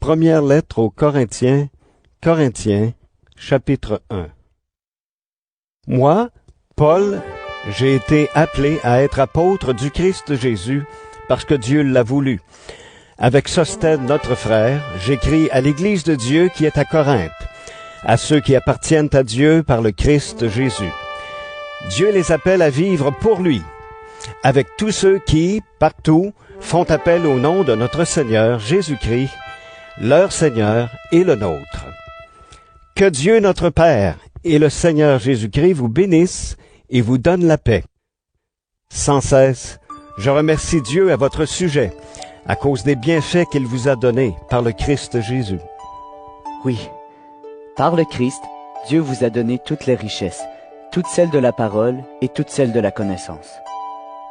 Première lettre aux Corinthiens, chapitre 1. Moi, Paul, j'ai été appelé à être apôtre du Christ Jésus, parce que Dieu l'a voulu. Avec Sostène, notre frère, j'écris à l'Église de Dieu qui est à Corinthe, à ceux qui appartiennent à Dieu par le Christ Jésus. Dieu les appelle à vivre pour lui, avec tous ceux qui, partout, font appel au nom de notre Seigneur Jésus-Christ, leur Seigneur et le nôtre. Que Dieu notre Père et le Seigneur Jésus-Christ vous bénissent et vous donnent la paix. Sans cesse, je remercie Dieu à votre sujet, à cause des bienfaits qu'il vous a donnés par le Christ Jésus. Oui, par le Christ, Dieu vous a donné toutes les richesses, toutes celles de la parole et toutes celles de la connaissance.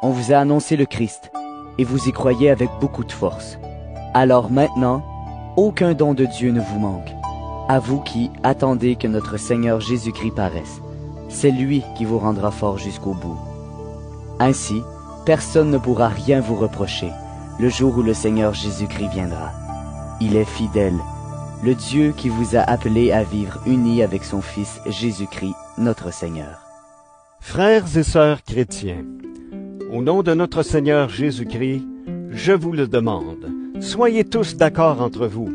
On vous a annoncé le Christ, et vous y croyez avec beaucoup de force. Alors maintenant, aucun don de Dieu ne vous manque. À vous qui attendez que notre Seigneur Jésus-Christ paraisse. C'est lui qui vous rendra fort jusqu'au bout. Ainsi, personne ne pourra rien vous reprocher le jour où le Seigneur Jésus-Christ viendra. Il est fidèle, le Dieu qui vous a appelé à vivre unis avec son Fils Jésus-Christ, notre Seigneur. Frères et sœurs chrétiens, au nom de notre Seigneur Jésus-Christ, je vous le demande, soyez tous d'accord entre vous.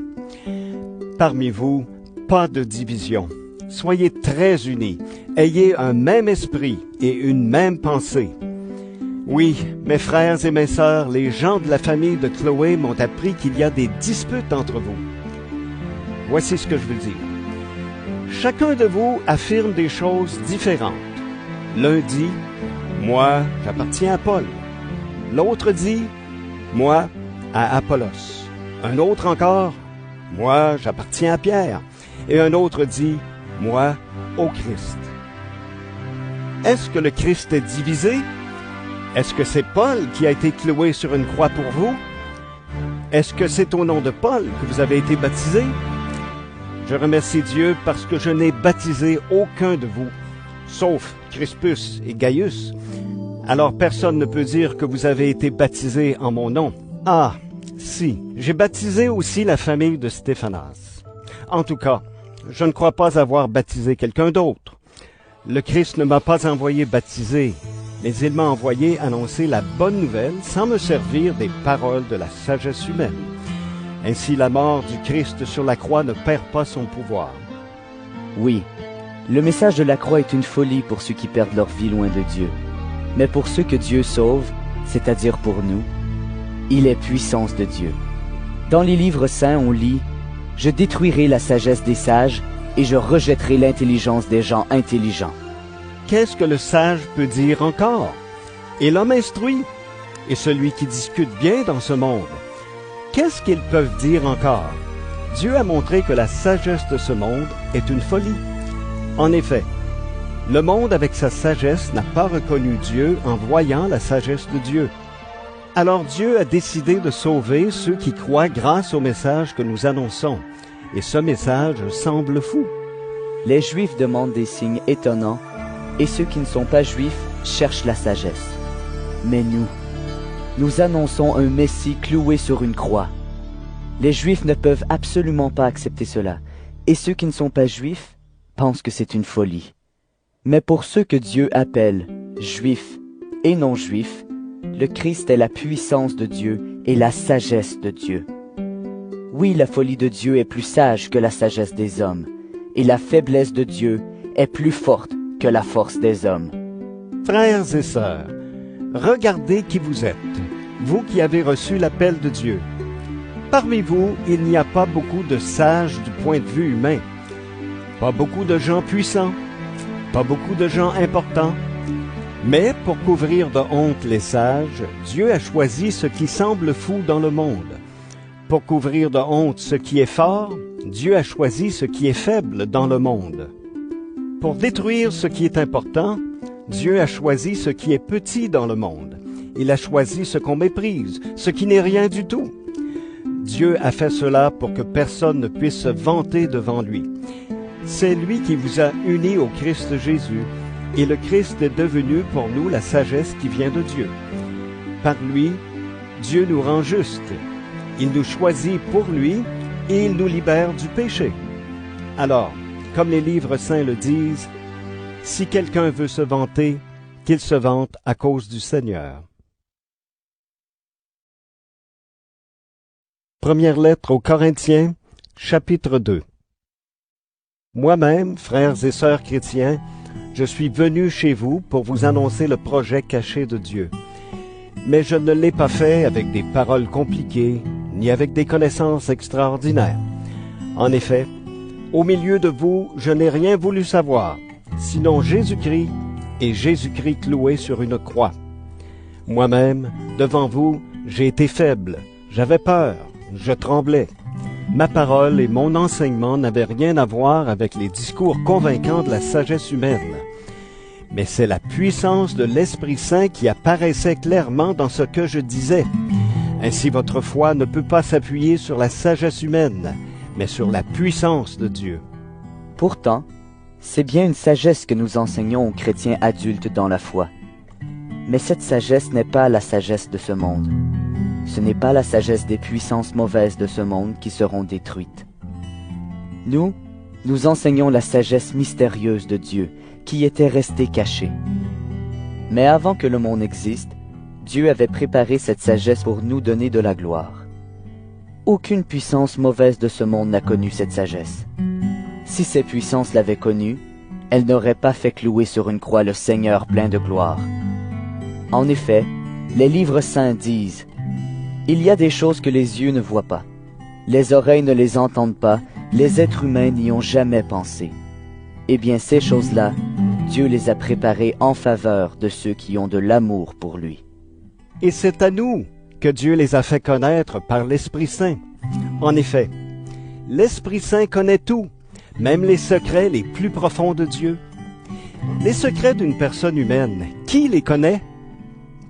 Parmi vous, pas de division. Soyez très unis, ayez un même esprit et une même pensée. Oui, mes frères et mes sœurs, les gens de la famille de Chloé m'ont appris qu'il y a des disputes entre vous. Voici ce que je veux dire. Chacun de vous affirme des choses différentes. L'un dit, « Moi, j'appartiens à Paul. » L'autre dit, « Moi, à Apollos. » Un autre encore, « Moi, j'appartiens à Pierre. » Et un autre dit, « Moi, au Christ. » Est-ce que le Christ est divisé? Est-ce que c'est Paul qui a été cloué sur une croix pour vous? Est-ce que c'est au nom de Paul que vous avez été baptisé? Je remercie Dieu parce que je n'ai baptisé aucun de vous, sauf Crispus et Gaius. Alors personne ne peut dire que vous avez été baptisés en mon nom. Ah, si, j'ai baptisé aussi la famille de Stéphanas. En tout cas, je ne crois pas avoir baptisé quelqu'un d'autre. Le Christ ne m'a pas envoyé baptiser, mais il m'a envoyé annoncer la bonne nouvelle sans me servir des paroles de la sagesse humaine. Ainsi la mort du Christ sur la croix ne perd pas son pouvoir. Oui, le message de la croix est une folie pour ceux qui perdent leur vie loin de Dieu. Mais pour ceux que Dieu sauve, c'est-à-dire pour nous, il est puissance de Dieu. Dans les livres saints, on lit « Je détruirai la sagesse des sages et je rejetterai l'intelligence des gens intelligents. » Qu'est-ce que le sage peut dire encore? Et l'homme instruit, et celui qui discute bien dans ce monde, qu'est-ce qu'ils peuvent dire encore? Dieu a montré que la sagesse de ce monde est une folie. En effet, le monde avec sa sagesse n'a pas reconnu Dieu en voyant la sagesse de Dieu. Alors Dieu a décidé de sauver ceux qui croient grâce au message que nous annonçons, et ce message semble fou. Les Juifs demandent des signes étonnants, et ceux qui ne sont pas Juifs cherchent la sagesse. Mais nous annonçons un Messie cloué sur une croix. Les Juifs ne peuvent absolument pas accepter cela, et ceux qui ne sont pas Juifs pensent que c'est une folie. Mais pour ceux que Dieu appelle Juifs et non-Juifs, le Christ est la puissance de Dieu et la sagesse de Dieu. Oui, la folie de Dieu est plus sage que la sagesse des hommes, et la faiblesse de Dieu est plus forte que la force des hommes. Frères et sœurs, regardez qui vous êtes, vous qui avez reçu l'appel de Dieu. Parmi vous, il n'y a pas beaucoup de sages du point de vue humain, pas beaucoup de gens puissants, pas beaucoup de gens importants. Mais pour couvrir de honte les sages, Dieu a choisi ce qui semble fou dans le monde. Pour couvrir de honte ce qui est fort, Dieu a choisi ce qui est faible dans le monde. Pour détruire ce qui est important, Dieu a choisi ce qui est petit dans le monde. Il a choisi ce qu'on méprise, ce qui n'est rien du tout. Dieu a fait cela pour que personne ne puisse se vanter devant lui. C'est lui qui vous a unis au Christ Jésus, et le Christ est devenu pour nous la sagesse qui vient de Dieu. Par lui, Dieu nous rend justes. Il nous choisit pour lui et il nous libère du péché. Alors, comme les livres saints le disent, si quelqu'un veut se vanter, qu'il se vante à cause du Seigneur. Première lettre aux Corinthiens, chapitre 2. Moi-même, frères et sœurs chrétiens, je suis venu chez vous pour vous annoncer le projet caché de Dieu. Mais je ne l'ai pas fait avec des paroles compliquées, ni avec des connaissances extraordinaires. En effet, au milieu de vous, je n'ai rien voulu savoir, sinon Jésus-Christ et Jésus-Christ cloué sur une croix. Moi-même, devant vous, j'ai été faible, j'avais peur, je tremblais. Ma parole et mon enseignement n'avaient rien à voir avec les discours convaincants de la sagesse humaine. Mais c'est la puissance de l'Esprit Saint qui apparaissait clairement dans ce que je disais. Ainsi votre foi ne peut pas s'appuyer sur la sagesse humaine, mais sur la puissance de Dieu. Pourtant, c'est bien une sagesse que nous enseignons aux chrétiens adultes dans la foi. Mais cette sagesse n'est pas la sagesse de ce monde. Ce n'est pas la sagesse des puissances mauvaises de ce monde qui seront détruites. Nous enseignons la sagesse mystérieuse de Dieu, qui était restée cachée. Mais avant que le monde existe, Dieu avait préparé cette sagesse pour nous donner de la gloire. Aucune puissance mauvaise de ce monde n'a connu cette sagesse. Si ces puissances l'avaient connue, elles n'auraient pas fait clouer sur une croix le Seigneur plein de gloire. En effet, les livres saints disent: « Il y a des choses que les yeux ne voient pas, les oreilles ne les entendent pas, les êtres humains n'y ont jamais pensé. Eh bien, ces choses-là, Dieu les a préparées en faveur de ceux qui ont de l'amour pour lui. » Et c'est à nous que Dieu les a fait connaître par l'Esprit Saint. En effet, l'Esprit Saint connaît tout, même les secrets les plus profonds de Dieu. Les secrets d'une personne humaine, qui les connaît?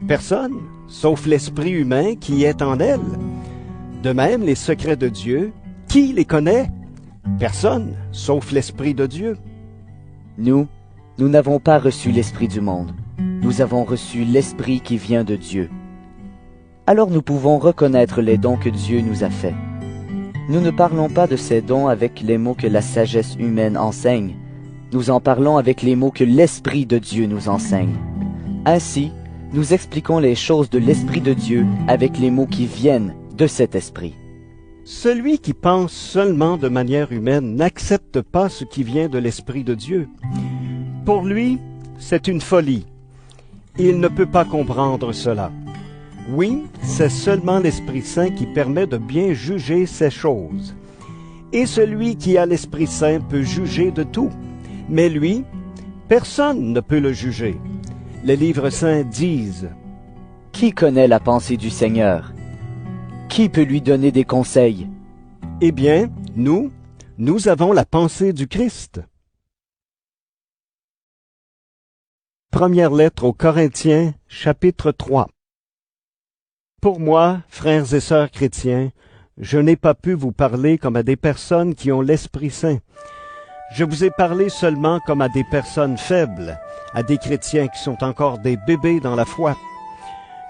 Personne, sauf l'esprit humain qui est en elle. De même, les secrets de Dieu, qui les connaît? Personne, sauf l'Esprit de Dieu. Nous n'avons pas reçu l'Esprit du monde. Nous avons reçu l'Esprit qui vient de Dieu. Alors nous pouvons reconnaître les dons que Dieu nous a faits. Nous ne parlons pas de ces dons avec les mots que la sagesse humaine enseigne. Nous en parlons avec les mots que l'Esprit de Dieu nous enseigne. Ainsi, nous expliquons les choses de l'Esprit de Dieu avec les mots qui viennent de cet Esprit. Celui qui pense seulement de manière humaine n'accepte pas ce qui vient de l'Esprit de Dieu. Pour lui, c'est une folie. Il ne peut pas comprendre cela. Oui, c'est seulement l'Esprit Saint qui permet de bien juger ces choses. Et celui qui a l'Esprit Saint peut juger de tout. Mais lui, personne ne peut le juger. Les livres saints disent: « Qui connaît la pensée du Seigneur? Qui peut lui donner des conseils? » Eh bien, nous avons la pensée du Christ. Première lettre aux Corinthiens, chapitre 3. Pour moi, frères et sœurs chrétiens, je n'ai pas pu vous parler comme à des personnes qui ont l'Esprit Saint. Je vous ai parlé seulement comme à des personnes faibles, à des chrétiens qui sont encore des bébés dans la foi.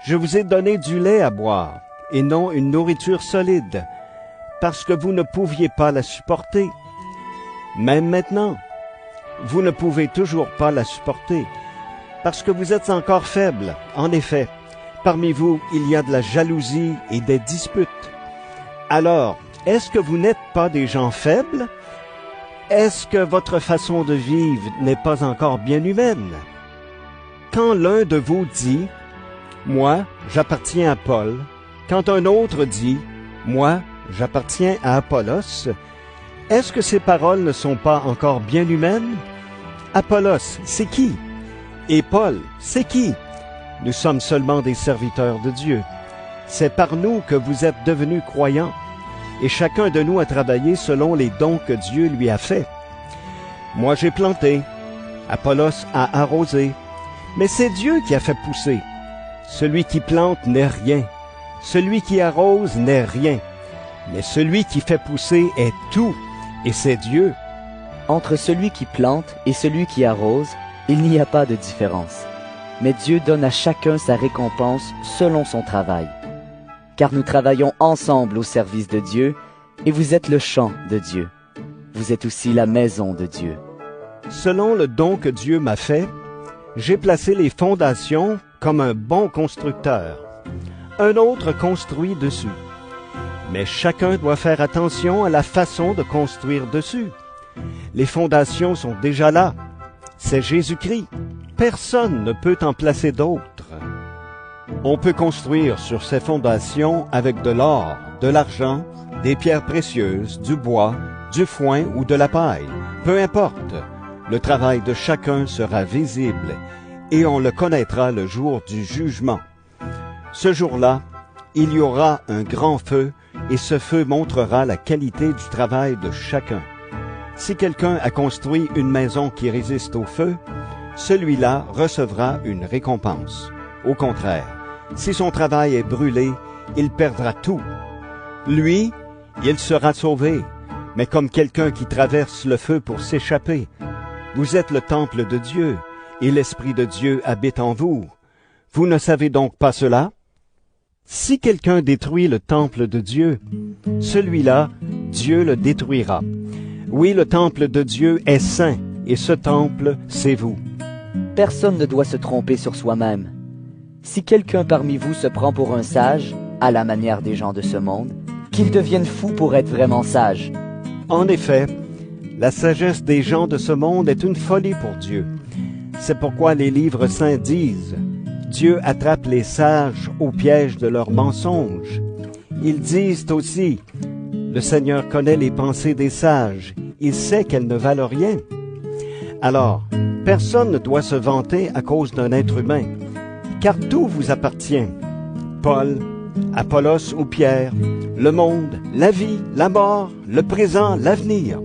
Je vous ai donné du lait à boire, et non une nourriture solide, parce que vous ne pouviez pas la supporter. Même maintenant, vous ne pouvez toujours pas la supporter, parce que vous êtes encore faibles. En effet, parmi vous, il y a de la jalousie et des disputes. Alors, est-ce que vous n'êtes pas des gens faibles? Est-ce que votre façon de vivre n'est pas encore bien humaine? Quand l'un de vous dit « Moi, j'appartiens à Paul », quand un autre dit « Moi, j'appartiens à Apollos », est-ce que ces paroles ne sont pas encore bien humaines? Apollos, c'est qui? Et Paul, c'est qui? Nous sommes seulement des serviteurs de Dieu. C'est par nous que vous êtes devenus croyants. Et chacun de nous a travaillé selon les dons que Dieu lui a faits. Moi j'ai planté, Apollos a arrosé, mais c'est Dieu qui a fait pousser. Celui qui plante n'est rien, celui qui arrose n'est rien, mais celui qui fait pousser est tout, et c'est Dieu. Entre celui qui plante et celui qui arrose, il n'y a pas de différence. Mais Dieu donne à chacun sa récompense selon son travail. Car nous travaillons ensemble au service de Dieu, Et vous êtes le champ de Dieu. Vous êtes aussi la maison de Dieu. Selon le don que Dieu m'a fait, j'ai placé les fondations comme un bon constructeur. Un autre construit dessus. Mais chacun doit faire attention à la façon de construire dessus. Les fondations sont déjà là. C'est Jésus-Christ. Personne ne peut en placer d'autres. On peut construire sur ces fondations avec de l'or, de l'argent, des pierres précieuses, du bois, du foin ou de la paille. Peu importe, le travail de chacun sera visible et on le connaîtra le jour du jugement. Ce jour-là, il y aura un grand feu et ce feu montrera la qualité du travail de chacun. Si quelqu'un a construit une maison qui résiste au feu, celui-là recevra une récompense. Au contraire, si son travail est brûlé, il perdra tout. Lui, il sera sauvé, mais comme quelqu'un qui traverse le feu pour s'échapper. Vous êtes le temple de Dieu, et l'Esprit de Dieu habite en vous. Vous ne savez donc pas cela? Si quelqu'un détruit le temple de Dieu, celui-là, Dieu le détruira. Oui, le temple de Dieu est saint, et ce temple, c'est vous. Personne ne doit se tromper sur soi-même. Si quelqu'un parmi vous se prend pour un sage, à la manière des gens de ce monde, qu'il devienne fou pour être vraiment sage. En effet, la sagesse des gens de ce monde est une folie pour Dieu. C'est pourquoi les livres saints disent « Dieu attrape les sages au piège de leurs mensonges ». Ils disent aussi « Le Seigneur connaît les pensées des sages, il sait qu'elles ne valent rien ». Alors, personne ne doit se vanter à cause d'un être humain, car tout vous appartient. Paul, Apollos ou Pierre, le monde, la vie, la mort, le présent, l'avenir.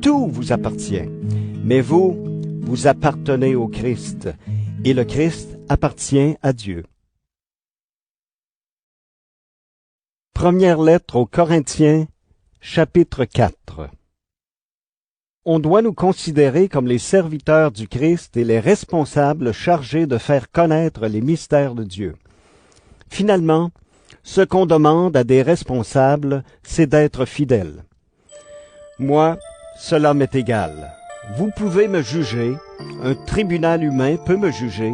Tout vous appartient. Mais vous, vous appartenez au Christ, et le Christ appartient à Dieu. Première lettre aux Corinthiens, chapitre 4. On doit nous considérer comme les serviteurs du Christ et les responsables chargés de faire connaître les mystères de Dieu. Finalement, ce qu'on demande à des responsables, c'est d'être fidèles. Moi, cela m'est égal. Vous pouvez me juger, un tribunal humain peut me juger,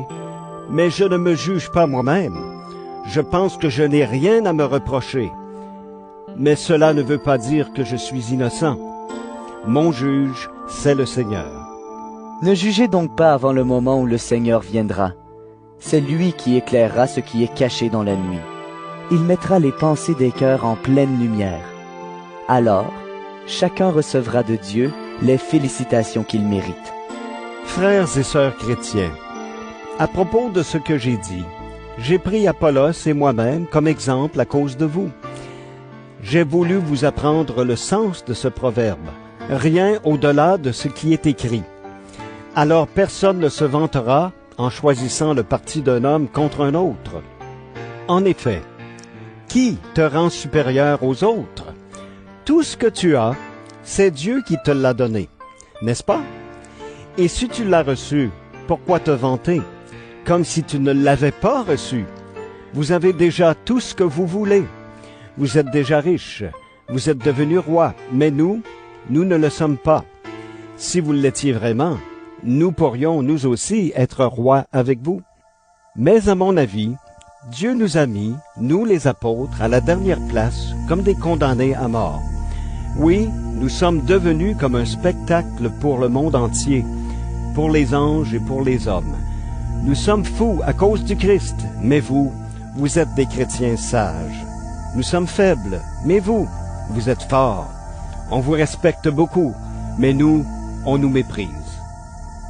mais je ne me juge pas moi-même. Je pense que je n'ai rien à me reprocher. Mais cela ne veut pas dire que je suis innocent. Mon juge, c'est le Seigneur. Ne jugez donc pas avant le moment où le Seigneur viendra. C'est lui qui éclairera ce qui est caché dans la nuit. Il mettra les pensées des cœurs en pleine lumière. Alors, chacun recevra de Dieu les félicitations qu'il mérite. Frères et sœurs chrétiens, à propos de ce que j'ai dit, j'ai pris Apollos et moi-même comme exemple à cause de vous. J'ai voulu vous apprendre le sens de ce proverbe, rien au-delà de ce qui est écrit. Alors personne ne se vantera en choisissant le parti d'un homme contre un autre. En effet, qui te rend supérieur aux autres? Tout ce que tu as, c'est Dieu qui te l'a donné, n'est-ce pas? Et si tu l'as reçu, pourquoi te vanter, comme si tu ne l'avais pas reçu? Vous avez déjà tout ce que vous voulez. Vous êtes déjà riche, vous êtes devenu roi, mais nous ne le sommes pas. Si vous l'étiez vraiment, nous pourrions nous aussi être rois avec vous. Mais à mon avis, Dieu nous a mis, nous les apôtres, à la dernière place comme des condamnés à mort. Oui, nous sommes devenus comme un spectacle pour le monde entier, pour les anges et pour les hommes. Nous sommes fous à cause du Christ, mais vous êtes des chrétiens sages. Nous sommes faibles, mais vous êtes forts. On vous respecte beaucoup, mais nous, on nous méprise.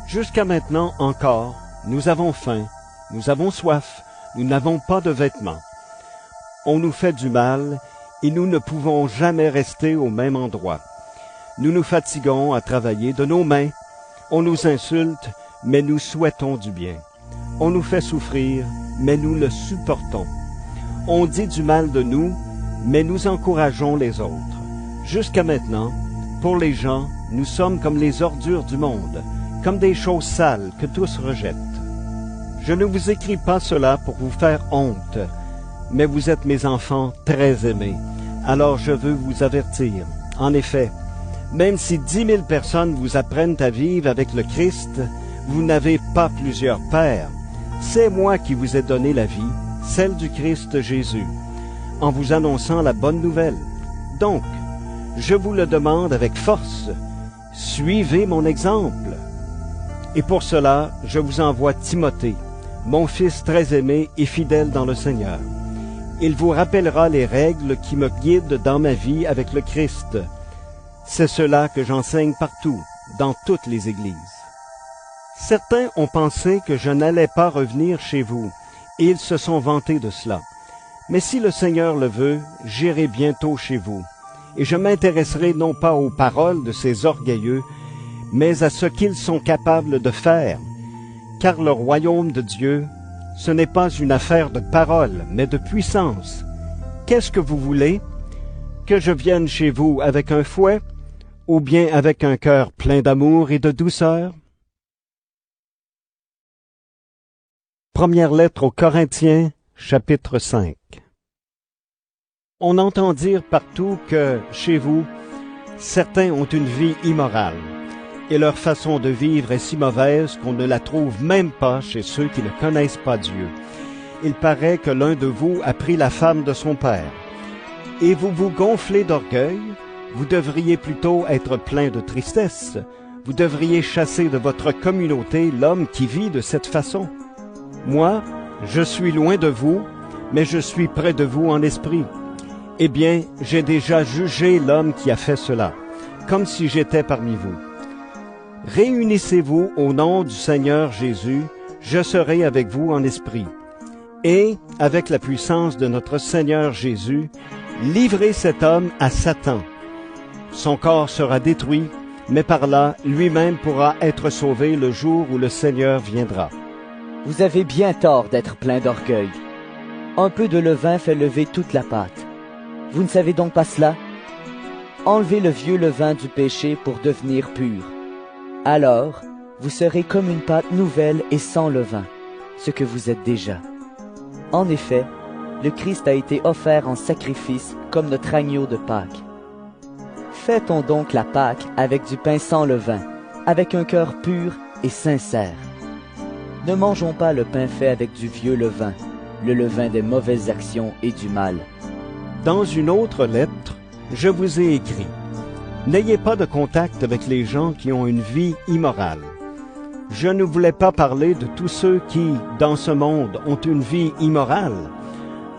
Jusqu'à maintenant encore, nous avons faim, nous avons soif, nous n'avons pas de vêtements. On nous fait du mal et nous ne pouvons jamais rester au même endroit. Nous nous fatiguons à travailler de nos mains. On nous insulte, mais nous souhaitons du bien. On nous fait souffrir, mais nous le supportons. On dit du mal de nous, mais nous encourageons les autres. Jusqu'à maintenant, pour les gens, nous sommes comme les ordures du monde, comme des choses sales que tous rejettent. Je ne vous écris pas cela pour vous faire honte, mais vous êtes mes enfants très aimés. Alors je veux vous avertir. En effet, même si 10 000 personnes vous apprennent à vivre avec le Christ, vous n'avez pas plusieurs pères. C'est moi qui vous ai donné la vie, celle du Christ Jésus, en vous annonçant la bonne nouvelle. Donc, je vous le demande avec force, suivez mon exemple. Et pour cela, je vous envoie Timothée, mon fils très aimé et fidèle dans le Seigneur. Il vous rappellera les règles qui me guident dans ma vie avec le Christ. C'est cela que j'enseigne partout, dans toutes les églises. Certains ont pensé que je n'allais pas revenir chez vous, et ils se sont vantés de cela. Mais si le Seigneur le veut, j'irai bientôt chez vous, et je m'intéresserai non pas aux paroles de ces orgueilleux, mais à ce qu'ils sont capables de faire. Car le royaume de Dieu, ce n'est pas une affaire de parole, mais de puissance. Qu'est-ce que vous voulez? Que je vienne chez vous avec un fouet, ou bien avec un cœur plein d'amour et de douceur? Première lettre aux Corinthiens, chapitre 5. On entend dire partout que, chez vous, certains ont une vie immorale, et leur façon de vivre est si mauvaise qu'on ne la trouve même pas chez ceux qui ne connaissent pas Dieu. Il paraît que l'un de vous a pris la femme de son père. Et vous vous gonflez d'orgueil, vous devriez plutôt être plein de tristesse. Vous devriez chasser de votre communauté l'homme qui vit de cette façon. Moi, je suis loin de vous, mais je suis près de vous en esprit. Eh bien, j'ai déjà jugé l'homme qui a fait cela, comme si j'étais parmi vous. Réunissez-vous au nom du Seigneur Jésus, je serai avec vous en esprit. Et, avec la puissance de notre Seigneur Jésus, livrez cet homme à Satan. Son corps sera détruit, mais par là, lui-même pourra être sauvé le jour où le Seigneur viendra. Vous avez bien tort d'être plein d'orgueil. Un peu de levain fait lever toute la pâte. Vous ne savez donc pas cela? Enlevez le vieux levain du péché pour devenir pur. Alors, vous serez comme une pâte nouvelle et sans levain, ce que vous êtes déjà. En effet, le Christ a été offert en sacrifice comme notre agneau de Pâques. Fêtons donc la Pâque avec du pain sans levain, avec un cœur pur et sincère. Ne mangeons pas le pain fait avec du vieux levain, le levain des mauvaises actions et du mal. Dans une autre lettre, je vous ai écrit: n'ayez pas de contact avec les gens qui ont une vie immorale. Je ne voulais pas parler de tous ceux qui, dans ce monde, ont une vie immorale.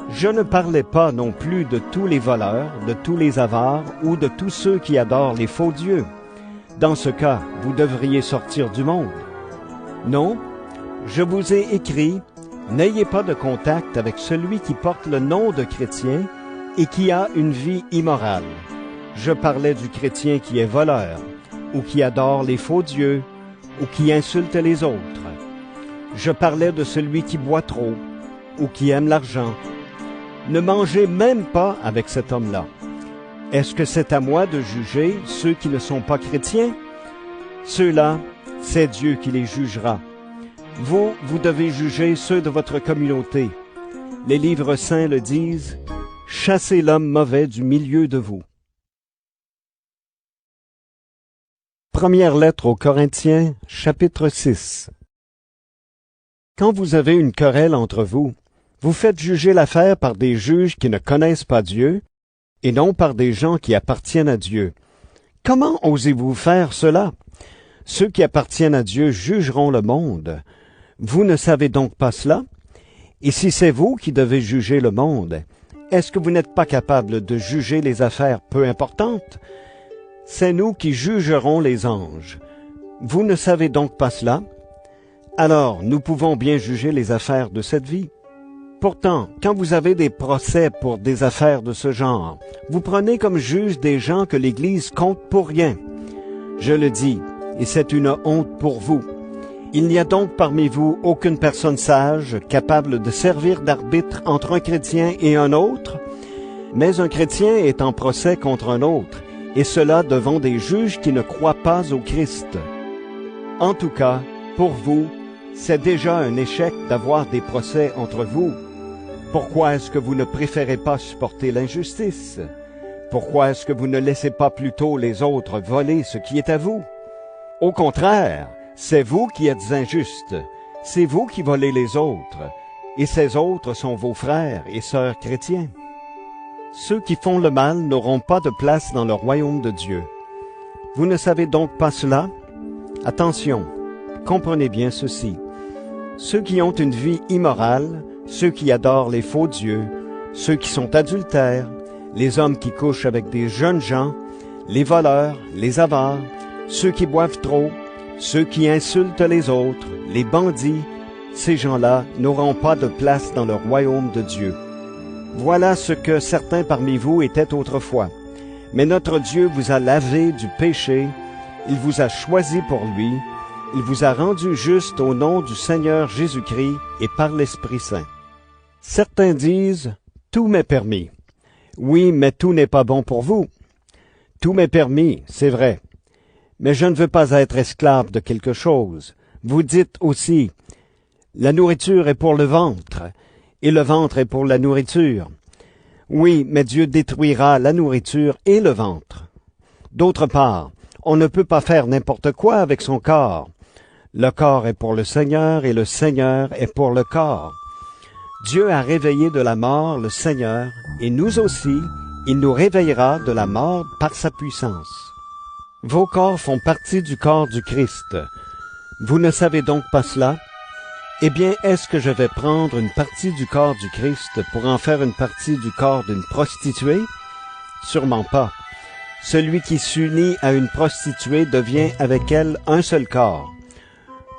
Je ne parlais pas non plus de tous les voleurs, de tous les avares ou de tous ceux qui adorent les faux dieux. Dans ce cas, vous devriez sortir du monde. Non, je vous ai écrit: n'ayez pas de contact avec celui qui porte le nom de chrétien et qui a une vie immorale. Je parlais du chrétien qui est voleur, ou qui adore les faux dieux, ou qui insulte les autres. Je parlais de celui qui boit trop, ou qui aime l'argent. Ne mangez même pas avec cet homme-là. Est-ce que c'est à moi de juger ceux qui ne sont pas chrétiens? Ceux-là, c'est Dieu qui les jugera. Vous devez juger ceux de votre communauté. Les livres saints le disent: chassez l'homme mauvais du milieu de vous. Première lettre aux Corinthiens, chapitre 6. Quand vous avez une querelle entre vous, vous faites juger l'affaire par des juges qui ne connaissent pas Dieu, et non par des gens qui appartiennent à Dieu. Comment osez-vous faire cela? Ceux qui appartiennent à Dieu jugeront le monde. Vous ne savez donc pas cela? Et si c'est vous qui devez juger le monde, est-ce que vous n'êtes pas capable de juger les affaires peu importantes? C'est nous qui jugerons les anges. Vous ne savez donc pas cela? Alors, nous pouvons bien juger les affaires de cette vie. Pourtant, quand vous avez des procès pour des affaires de ce genre, vous prenez comme juge des gens que l'Église compte pour rien. Je le dis, et c'est une honte pour vous. Il n'y a donc parmi vous aucune personne sage, capable de servir d'arbitre entre un chrétien et un autre, mais un chrétien est en procès contre un autre, et cela devant des juges qui ne croient pas au Christ. En tout cas, pour vous, c'est déjà un échec d'avoir des procès entre vous. Pourquoi est-ce que vous ne préférez pas supporter l'injustice? Pourquoi est-ce que vous ne laissez pas plutôt les autres voler ce qui est à vous? Au contraire, c'est vous qui êtes injustes, c'est vous qui volez les autres, et ces autres sont vos frères et sœurs chrétiens. Ceux qui font le mal n'auront pas de place dans le royaume de Dieu. Vous ne savez donc pas cela? Attention, comprenez bien ceci. Ceux qui ont une vie immorale, ceux qui adorent les faux dieux, ceux qui sont adultères, les hommes qui couchent avec des jeunes gens, les voleurs, les avares, ceux qui boivent trop, ceux qui insultent les autres, les bandits, ces gens-là n'auront pas de place dans le royaume de Dieu. Voilà ce que certains parmi vous étaient autrefois. Mais notre Dieu vous a lavé du péché, il vous a choisi pour lui, il vous a rendu juste au nom du Seigneur Jésus-Christ et par l'Esprit Saint. Certains disent, « Tout m'est permis. » Oui, mais tout n'est pas bon pour vous. Tout m'est permis, c'est vrai. Mais je ne veux pas être esclave de quelque chose. Vous dites aussi, « La nourriture est pour le ventre, et le ventre est pour la nourriture. » Oui, mais Dieu détruira la nourriture et le ventre. D'autre part, on ne peut pas faire n'importe quoi avec son corps. Le corps est pour le Seigneur et le Seigneur est pour le corps. Dieu a réveillé de la mort le Seigneur, et nous aussi, il nous réveillera de la mort par sa puissance. Vos corps font partie du corps du Christ. Vous ne savez donc pas cela? Eh bien, est-ce que je vais prendre une partie du corps du Christ pour en faire une partie du corps d'une prostituée? Sûrement pas. Celui qui s'unit à une prostituée devient avec elle un seul corps.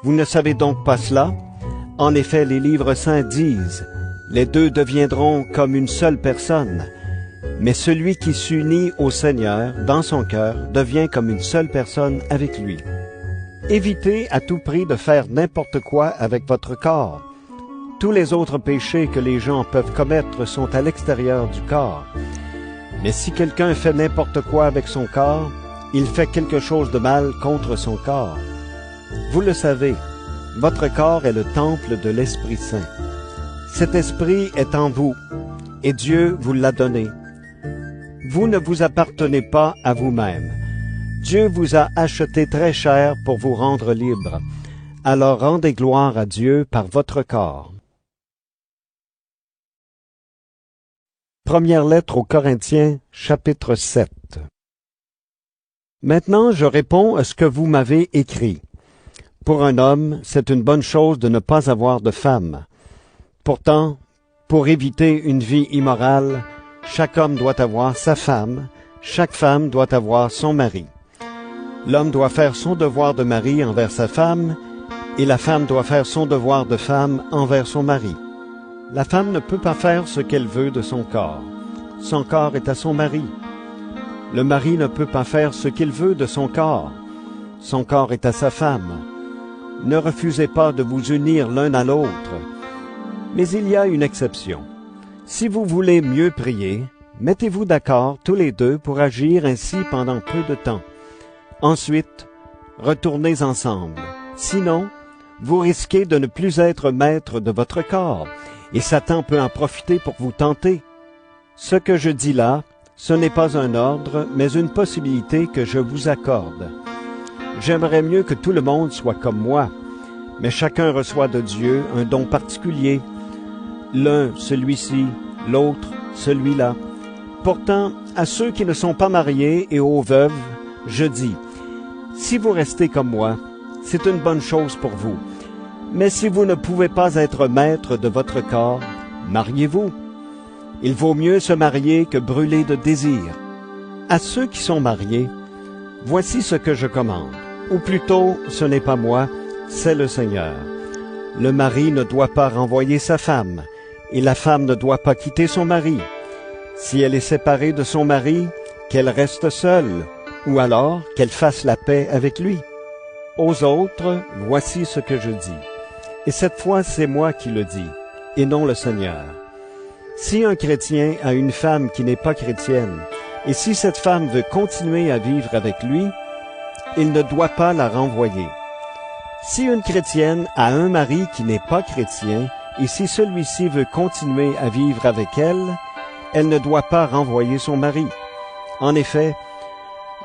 Vous ne savez donc pas cela? En effet, les livres saints disent, « Les deux deviendront comme une seule personne. » Mais celui qui s'unit au Seigneur dans son cœur devient comme une seule personne avec lui. Évitez à tout prix de faire n'importe quoi avec votre corps. Tous les autres péchés que les gens peuvent commettre sont à l'extérieur du corps. Mais si quelqu'un fait n'importe quoi avec son corps, il fait quelque chose de mal contre son corps. Vous le savez, votre corps est le temple de l'Esprit Saint. Cet esprit est en vous, et Dieu vous l'a donné. Vous ne vous appartenez pas à vous-même. Dieu vous a acheté très cher pour vous rendre libre. Alors rendez gloire à Dieu par votre corps. Première lettre aux Corinthiens, chapitre 7. Maintenant, je réponds à ce que vous m'avez écrit. Pour un homme, c'est une bonne chose de ne pas avoir de femme. Pourtant, pour éviter une vie immorale, chaque homme doit avoir sa femme, chaque femme doit avoir son mari. L'homme doit faire son devoir de mari envers sa femme, et la femme doit faire son devoir de femme envers son mari. La femme ne peut pas faire ce qu'elle veut de son corps. Son corps est à son mari. Le mari ne peut pas faire ce qu'il veut de son corps. Son corps est à sa femme. Ne refusez pas de vous unir l'un à l'autre. Mais il y a une exception. Si vous voulez mieux prier, mettez-vous d'accord tous les deux pour agir ainsi pendant peu de temps. Ensuite, retournez ensemble. Sinon, vous risquez de ne plus être maître de votre corps, et Satan peut en profiter pour vous tenter. Ce que je dis là, ce n'est pas un ordre, mais une possibilité que je vous accorde. J'aimerais mieux que tout le monde soit comme moi, mais chacun reçoit de Dieu un don particulier. L'un, celui-ci, l'autre, celui-là. Pourtant, à ceux qui ne sont pas mariés et aux veuves, je dis, si vous restez comme moi, c'est une bonne chose pour vous. Mais si vous ne pouvez pas être maître de votre corps, mariez-vous. Il vaut mieux se marier que brûler de désir. À ceux qui sont mariés, voici ce que je commande. Ou plutôt, ce n'est pas moi, c'est le Seigneur. Le mari ne doit pas renvoyer sa femme, et la femme ne doit pas quitter son mari. Si elle est séparée de son mari, qu'elle reste seule, ou alors qu'elle fasse la paix avec lui. Aux autres, voici ce que je dis. Et cette fois, c'est moi qui le dis, et non le Seigneur. Si un chrétien a une femme qui n'est pas chrétienne, et si cette femme veut continuer à vivre avec lui, il ne doit pas la renvoyer. Si une chrétienne a un mari qui n'est pas chrétien, et si celui-ci veut continuer à vivre avec elle, elle ne doit pas renvoyer son mari. En effet,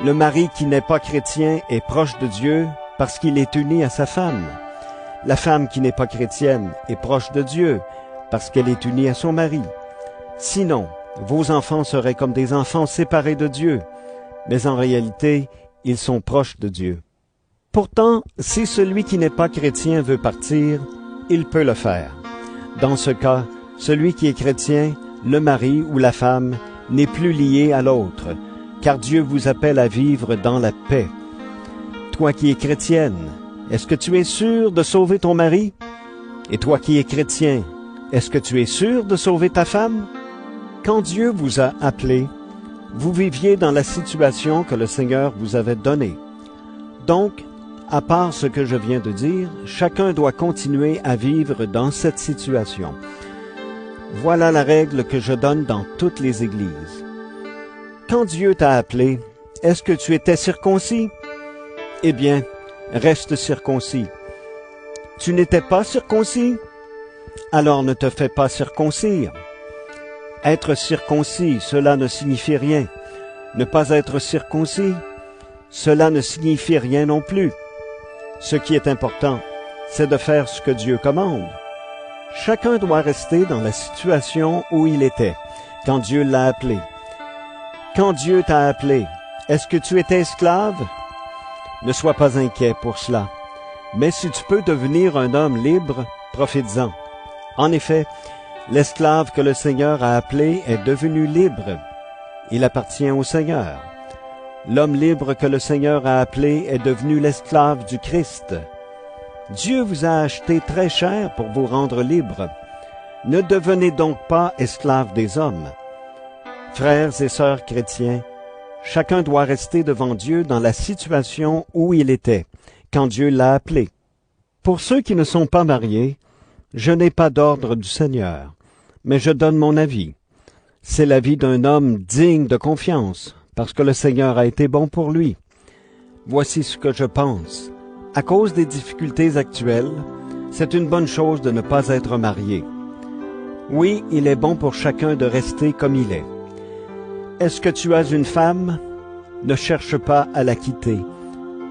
le mari qui n'est pas chrétien est proche de Dieu parce qu'il est uni à sa femme. La femme qui n'est pas chrétienne est proche de Dieu parce qu'elle est unie à son mari. Sinon, vos enfants seraient comme des enfants séparés de Dieu, mais en réalité, ils sont proches de Dieu. Pourtant, si celui qui n'est pas chrétien veut partir, il peut le faire. Dans ce cas, celui qui est chrétien, le mari ou la femme, n'est plus lié à l'autre, car Dieu vous appelle à vivre dans la paix. Toi qui es chrétienne, est-ce que tu es sûr de sauver ton mari? Et toi qui es chrétien, est-ce que tu es sûr de sauver ta femme? Quand Dieu vous a appelé, vous viviez dans la situation que le Seigneur vous avait donnée. Donc, à part ce que je viens de dire, chacun doit continuer à vivre dans cette situation. Voilà la règle que je donne dans toutes les églises. Quand Dieu t'a appelé, est-ce que tu étais circoncis? Eh bien, reste circoncis. Tu n'étais pas circoncis? Alors ne te fais pas circoncire. Être circoncis, cela ne signifie rien. Ne pas être circoncis, cela ne signifie rien non plus. Ce qui est important, c'est de faire ce que Dieu commande. Chacun doit rester dans la situation où il était, quand Dieu l'a appelé. Quand Dieu t'a appelé, est-ce que tu étais esclave? Ne sois pas inquiet pour cela. Mais si tu peux devenir un homme libre, profites-en. En effet, l'esclave que le Seigneur a appelé est devenu libre. Il appartient au Seigneur. L'homme libre que le Seigneur a appelé est devenu l'esclave du Christ. Dieu vous a acheté très cher pour vous rendre libre. Ne devenez donc pas esclaves des hommes. Frères et sœurs chrétiens, chacun doit rester devant Dieu dans la situation où il était, quand Dieu l'a appelé. Pour ceux qui ne sont pas mariés, je n'ai pas d'ordre du Seigneur, mais je donne mon avis. C'est l'avis d'un homme digne de confiance, parce que le Seigneur a été bon pour lui. Voici ce que je pense. À cause des difficultés actuelles, c'est une bonne chose de ne pas être marié. Oui, il est bon pour chacun de rester comme il est. Est-ce que tu as une femme? Ne cherche pas à la quitter.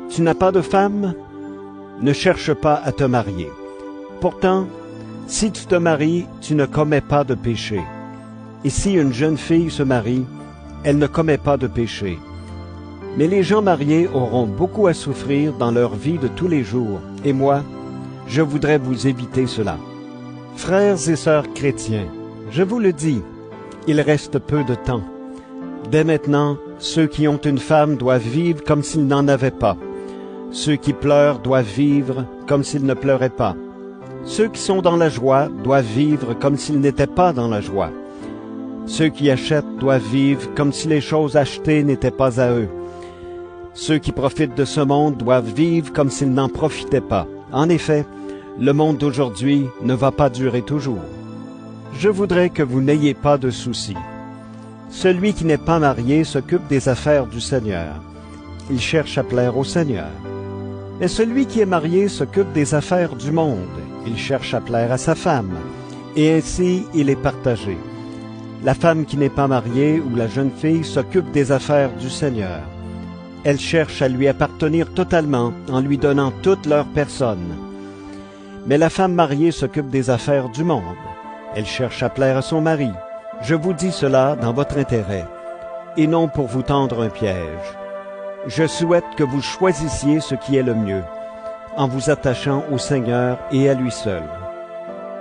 Tu n'as pas de femme? Ne cherche pas à te marier. Pourtant, si tu te maries, tu ne commets pas de péché. Et si une jeune fille se marie, elle ne commet pas de péché. Mais les gens mariés auront beaucoup à souffrir dans leur vie de tous les jours, et moi, je voudrais vous éviter cela. Frères et sœurs chrétiens, je vous le dis, il reste peu de temps. Dès maintenant, ceux qui ont une femme doivent vivre comme s'ils n'en avaient pas. Ceux qui pleurent doivent vivre comme s'ils ne pleuraient pas. Ceux qui sont dans la joie doivent vivre comme s'ils n'étaient pas dans la joie. Ceux qui achètent doivent vivre comme si les choses achetées n'étaient pas à eux. Ceux qui profitent de ce monde doivent vivre comme s'ils n'en profitaient pas. En effet, le monde d'aujourd'hui ne va pas durer toujours. Je voudrais que vous n'ayez pas de soucis. Celui qui n'est pas marié s'occupe des affaires du Seigneur. Il cherche à plaire au Seigneur. Mais celui qui est marié s'occupe des affaires du monde. Il cherche à plaire à sa femme. Et ainsi, il est partagé. La femme qui n'est pas mariée ou la jeune fille s'occupe des affaires du Seigneur. Elle cherche à lui appartenir totalement en lui donnant toute leur personne. Mais la femme mariée s'occupe des affaires du monde. Elle cherche à plaire à son mari. Je vous dis cela dans votre intérêt, et non pour vous tendre un piège. Je souhaite que vous choisissiez ce qui est le mieux, en vous attachant au Seigneur et à lui seul.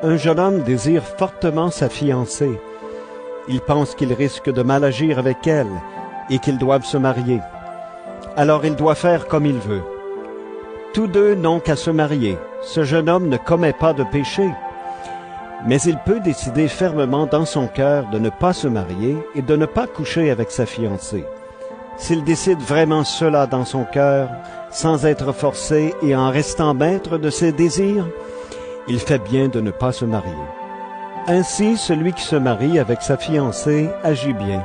Un jeune homme désire fortement sa fiancée. Il pense qu'il risque de mal agir avec elle et qu'ils doivent se marier. Alors il doit faire comme il veut. Tous deux n'ont qu'à se marier. Ce jeune homme ne commet pas de péché. Mais il peut décider fermement dans son cœur de ne pas se marier et de ne pas coucher avec sa fiancée. S'il décide vraiment cela dans son cœur, sans être forcé et en restant maître de ses désirs, il fait bien de ne pas se marier. Ainsi, celui qui se marie avec sa fiancée agit bien,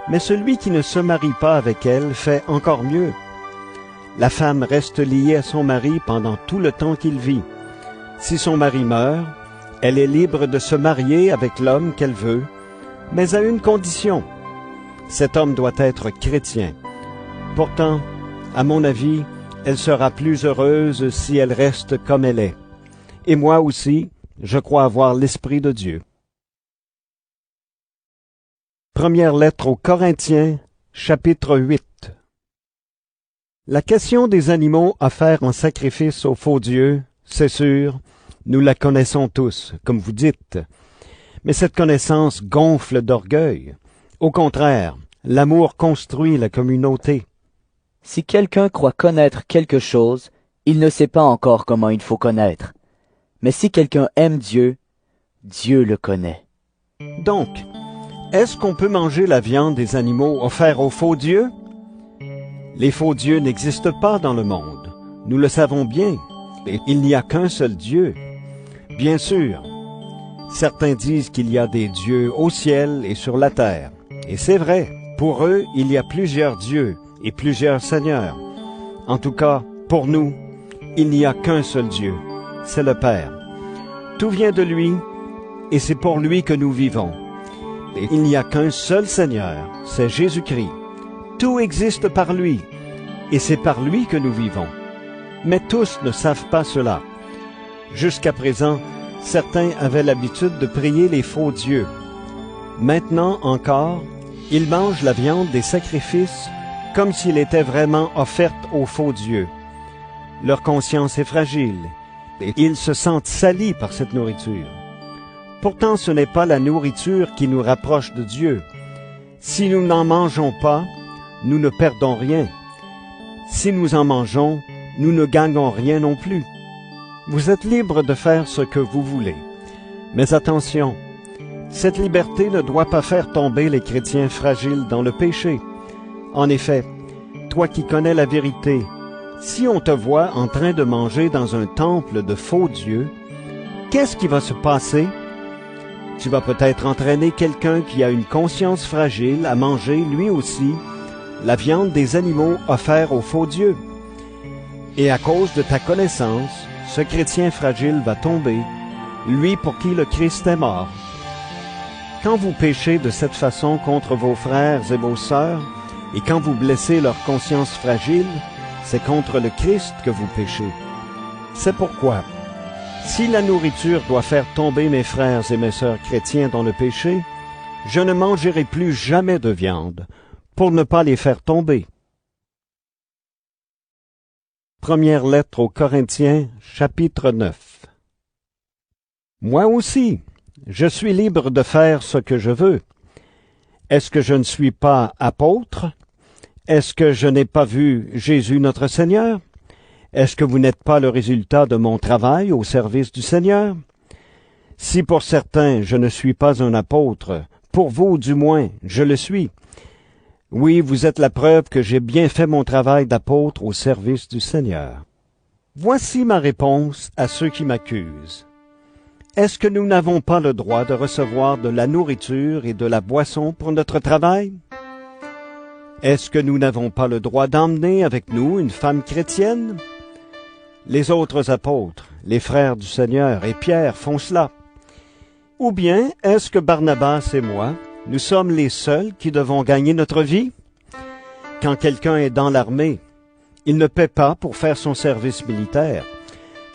mais celui qui ne se marie pas avec elle fait encore mieux. La femme reste liée à son mari pendant tout le temps qu'il vit. Si son mari meurt, elle est libre de se marier avec l'homme qu'elle veut, mais à une condition. cet homme doit être chrétien. Pourtant, à mon avis, elle sera plus heureuse si elle reste comme elle est. Et moi aussi, je crois avoir l'Esprit de Dieu. Première lettre aux Corinthiens, chapitre 8. La question des animaux offerts en sacrifice aux faux dieux, c'est sûr, nous la connaissons tous, comme vous dites. Mais cette connaissance gonfle d'orgueil. Au contraire, l'amour construit la communauté. Si quelqu'un croit connaître quelque chose, il ne sait pas encore comment il faut connaître. Mais si quelqu'un aime Dieu, Dieu le connaît. Donc, est-ce qu'on peut manger la viande des animaux offerts aux faux dieux? Les faux dieux n'existent pas dans le monde. Nous le savons bien. Il n'y a qu'un seul Dieu. Bien sûr, certains disent qu'il y a des dieux au ciel et sur la terre. Et c'est vrai, pour eux, il y a plusieurs dieux et plusieurs seigneurs. En tout cas, pour nous, il n'y a qu'un seul Dieu, c'est le Père. Tout vient de lui, et c'est pour lui que nous vivons. Et il n'y a qu'un seul Seigneur, c'est Jésus-Christ. Tout existe par lui, et c'est par lui que nous vivons. Mais tous ne savent pas cela. Jusqu'à présent, certains avaient l'habitude de prier les faux dieux. Maintenant encore, ils mangent la viande des sacrifices comme s'il était vraiment offerte aux faux dieux. Leur conscience est fragile, et ils se sentent salis par cette nourriture. Pourtant, ce n'est pas la nourriture qui nous rapproche de Dieu. Si nous n'en mangeons pas, nous ne perdons rien. Si nous en mangeons, nous ne gagnons rien non plus. Vous êtes libres de faire ce que vous voulez. Mais attention, cette liberté ne doit pas faire tomber les chrétiens fragiles dans le péché. En effet, toi qui connais la vérité, si on te voit en train de manger dans un temple de faux dieux, qu'est-ce qui va se passer? Tu vas peut-être entraîner quelqu'un qui a une conscience fragile à manger, lui aussi, la viande des animaux offerts aux faux dieux. Et à cause de ta connaissance, ce chrétien fragile va tomber, lui pour qui le Christ est mort. Quand vous péchez de cette façon contre vos frères et vos sœurs, et quand vous blessez leur conscience fragile, c'est contre le Christ que vous péchez. C'est pourquoi, si la nourriture doit faire tomber mes frères et mes sœurs chrétiens dans le péché, je ne mangerai plus jamais de viande, pour ne pas les faire tomber. Première lettre aux Corinthiens, chapitre 9. Moi aussi, je suis libre de faire ce que je veux. Est-ce que je ne suis pas apôtre? Est-ce que je n'ai pas vu Jésus notre Seigneur? Est-ce que vous n'êtes pas le résultat de mon travail au service du Seigneur? Si pour certains je ne suis pas un apôtre, pour vous du moins, je le suis. Oui, vous êtes la preuve que j'ai bien fait mon travail d'apôtre au service du Seigneur. Voici ma réponse à ceux qui m'accusent. Est-ce que nous n'avons pas le droit de recevoir de la nourriture et de la boisson pour notre travail? Est-ce que nous n'avons pas le droit d'emmener avec nous une femme chrétienne? Les autres apôtres, les frères du Seigneur et Pierre font cela. Ou bien est-ce que Barnabas et moi, nous sommes les seuls qui devons gagner notre vie? Quand quelqu'un est dans l'armée, il ne paie pas pour faire son service militaire.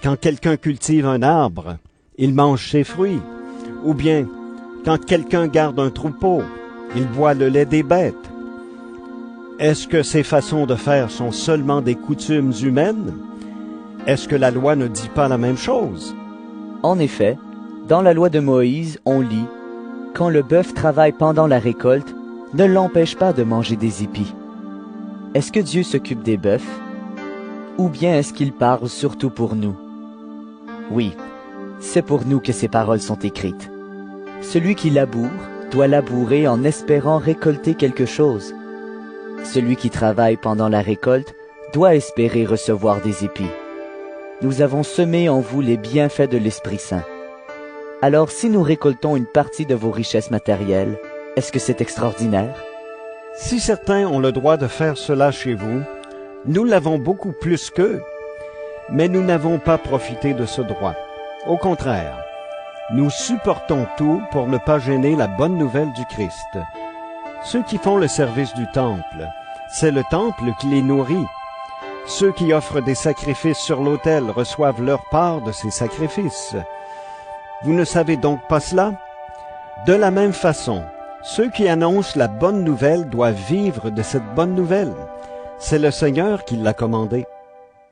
Quand quelqu'un cultive un arbre, il mange ses fruits. Ou bien, quand quelqu'un garde un troupeau, il boit le lait des bêtes. Est-ce que ces façons de faire sont seulement des coutumes humaines? Est-ce que la loi ne dit pas la même chose? En effet, dans la loi de Moïse, on lit « Quand le bœuf travaille pendant la récolte, ne l'empêche pas de manger des épis. » Est-ce que Dieu s'occupe des bœufs? Ou bien est-ce qu'il parle surtout pour nous? Oui, c'est pour nous que ces paroles sont écrites. Celui qui laboure doit labourer en espérant récolter quelque chose. Celui qui travaille pendant la récolte doit espérer recevoir des épis. Nous avons semé en vous les bienfaits de l'Esprit Saint. Alors si nous récoltons une partie de vos richesses matérielles, est-ce que c'est extraordinaire? Si certains ont le droit de faire cela chez vous, nous l'avons beaucoup plus qu'eux, mais nous n'avons pas profité de ce droit. Au contraire, nous supportons tout pour ne pas gêner la bonne nouvelle du Christ. ceux qui font le service du temple. C'est le temple qui les nourrit. Ceux qui offrent des sacrifices sur l'autel reçoivent leur part de ces sacrifices. Vous ne savez donc pas cela? De la même façon, ceux qui annoncent la bonne nouvelle doivent vivre de cette bonne nouvelle. C'est le Seigneur qui l'a commandé.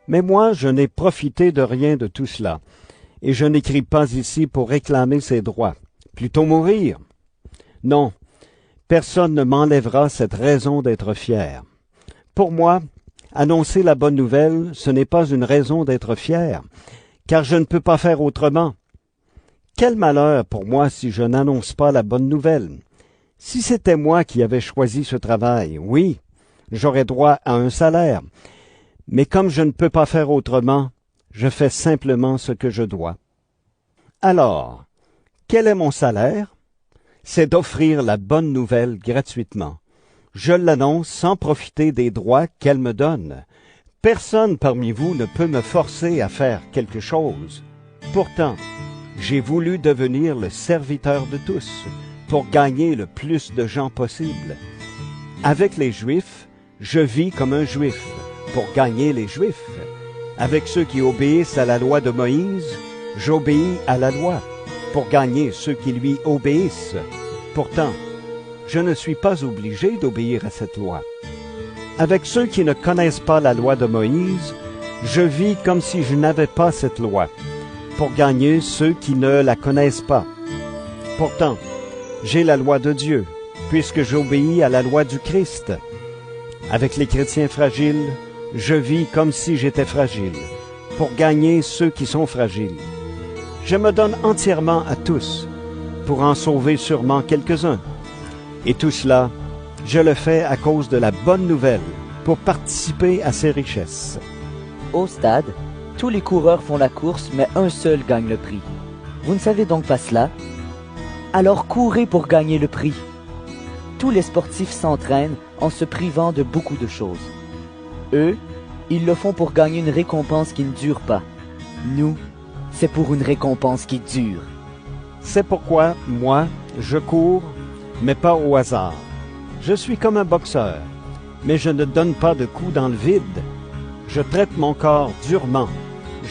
Mais moi, je n'ai profité de rien de tout cela, et je n'écris pas ici pour réclamer ses droits, plutôt mourir. Non, personne ne m'enlèvera cette raison d'être fier. Pour moi, annoncer la bonne nouvelle, ce n'est pas une raison d'être fier, car je ne peux pas faire autrement. Quel malheur pour moi si je n'annonce pas la bonne nouvelle. Si c'était moi qui avais choisi ce travail, oui, j'aurais droit à un salaire. Mais comme je ne peux pas faire autrement, je fais simplement ce que je dois. Alors, quel est mon salaire? C'est d'offrir la bonne nouvelle gratuitement. Je l'annonce sans profiter des droits qu'elle me donne. Personne parmi vous ne peut me forcer à faire quelque chose. Pourtant, j'ai voulu devenir le serviteur de tous, pour gagner le plus de gens possible. Avec les Juifs, je vis comme un Juif, pour gagner les Juifs. Avec ceux qui obéissent à la loi de Moïse, j'obéis à la loi, pour gagner ceux qui lui obéissent. Pourtant, je ne suis pas obligé d'obéir à cette loi. Avec ceux qui ne connaissent pas la loi de Moïse, je vis comme si je n'avais pas cette loi, pour gagner ceux qui ne la connaissent pas. Pourtant, j'ai la loi de Dieu, puisque j'obéis à la loi du Christ. Avec les chrétiens fragiles, je vis comme si j'étais fragile, pour gagner ceux qui sont fragiles. Je me donne entièrement à tous, pour en sauver sûrement quelques-uns. Et tout cela, je le fais à cause de la bonne nouvelle, pour participer à ses richesses. Au stade, tous les coureurs font la course, mais un seul gagne le prix. Vous ne savez donc pas cela? Alors courez pour gagner le prix. Tous les sportifs s'entraînent en se privant de beaucoup de choses. Eux, ils le font pour gagner une récompense qui ne dure pas. Nous, c'est pour une récompense qui dure. C'est pourquoi, moi, je cours, mais pas au hasard. Je suis comme un boxeur, mais je ne donne pas de coups dans le vide. Je traite mon corps durement.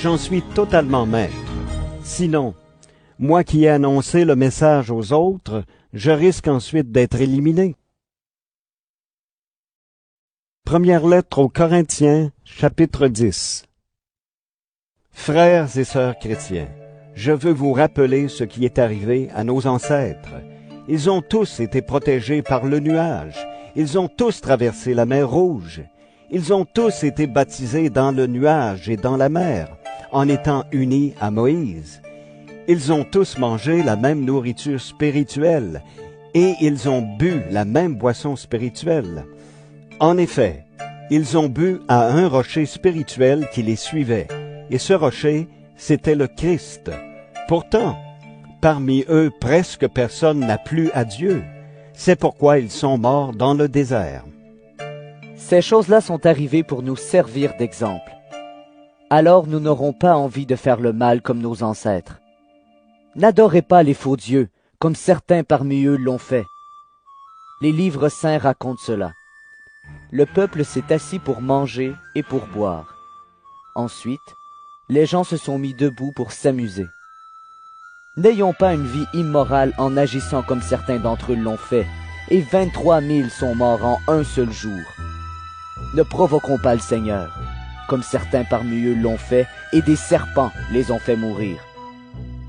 J'en suis totalement maître. Sinon, moi qui ai annoncé le message aux autres, je risque ensuite d'être éliminé. Première lettre aux Corinthiens, chapitre 10. Frères et sœurs chrétiens, je veux vous rappeler ce qui est arrivé à nos ancêtres. Ils ont tous été protégés par le nuage. Ils ont tous traversé la mer Rouge. Ils ont tous été baptisés dans le nuage et dans la mer, en étant unis à Moïse. Ils ont tous mangé la même nourriture spirituelle, et ils ont bu la même boisson spirituelle. En effet, ils ont bu à un rocher spirituel qui les suivait, et ce rocher, c'était le Christ. Pourtant, parmi eux, presque personne n'a plu à Dieu. C'est pourquoi ils sont morts dans le désert. Ces choses-là sont arrivées pour nous servir d'exemple. Alors nous n'aurons pas envie de faire le mal comme nos ancêtres. N'adorez pas les faux dieux, comme certains parmi eux l'ont fait. Les livres saints racontent cela. Le peuple s'est assis pour manger et pour boire. Ensuite, les gens se sont mis debout pour s'amuser. N'ayons pas une vie immorale en agissant comme certains d'entre eux l'ont fait, et 23 000 sont morts en un seul jour. Ne provoquons pas le Seigneur, comme certains parmi eux l'ont fait, et des serpents les ont fait mourir.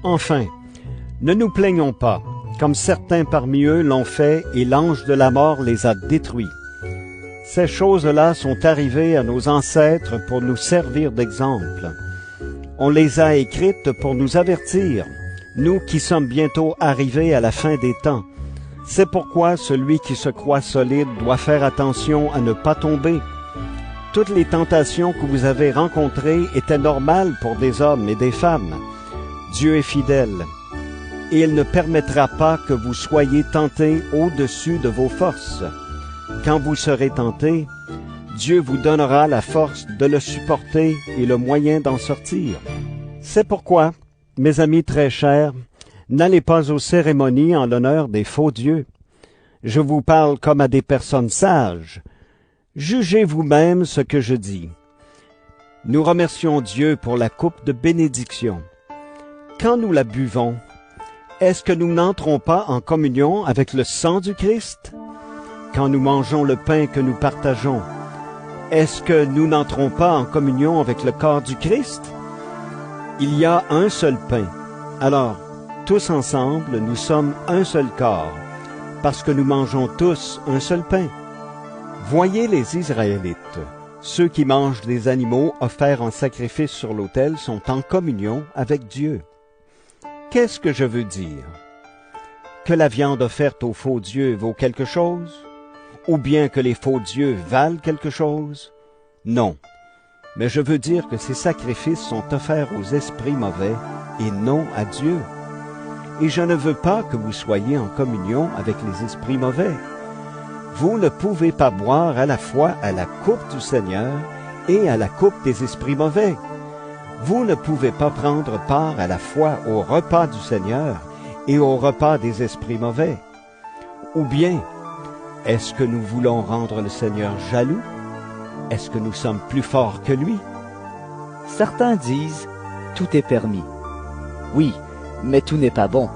Enfin, ne nous plaignons pas, comme certains parmi eux l'ont fait, et l'ange de la mort les a détruits. Ces choses-là sont arrivées à nos ancêtres pour nous servir d'exemple. On les a écrites pour nous avertir, nous qui sommes bientôt arrivés à la fin des temps. C'est pourquoi celui qui se croit solide doit faire attention à ne pas tomber. Toutes les tentations que vous avez rencontrées étaient normales pour des hommes et des femmes. Dieu est fidèle, et il ne permettra pas que vous soyez tentés au-dessus de vos forces. Quand vous serez tentés, Dieu vous donnera la force de le supporter et le moyen d'en sortir. C'est pourquoi, mes amis très chers, n'allez pas aux cérémonies en l'honneur des faux dieux. Je vous parle comme à des personnes sages. Jugez vous-même ce que je dis. Nous remercions Dieu pour la coupe de bénédiction. Quand nous la buvons, est-ce que nous n'entrons pas en communion avec le sang du Christ? Quand nous mangeons le pain que nous partageons, est-ce que nous n'entrons pas en communion avec le corps du Christ? Il y a un seul pain. Alors, tous ensemble, nous sommes un seul corps, parce que nous mangeons tous un seul pain. Voyez les Israélites. Ceux qui mangent des animaux offerts en sacrifice sur l'autel sont en communion avec Dieu. Qu'est-ce que je veux dire? Que la viande offerte aux faux dieux vaut quelque chose? Ou bien que les faux dieux valent quelque chose? Non. Mais je veux dire que ces sacrifices sont offerts aux esprits mauvais et non à Dieu. Et je ne veux pas que vous soyez en communion avec les esprits mauvais. Vous ne pouvez pas boire à la fois à la coupe du Seigneur et à la coupe des esprits mauvais. Vous ne pouvez pas prendre part à la fois au repas du Seigneur et au repas des esprits mauvais. Ou bien, est-ce que nous voulons rendre le Seigneur jaloux? Est-ce que nous sommes plus forts que lui? Certains disent, tout est permis. Oui, mais tout n'est pas bon.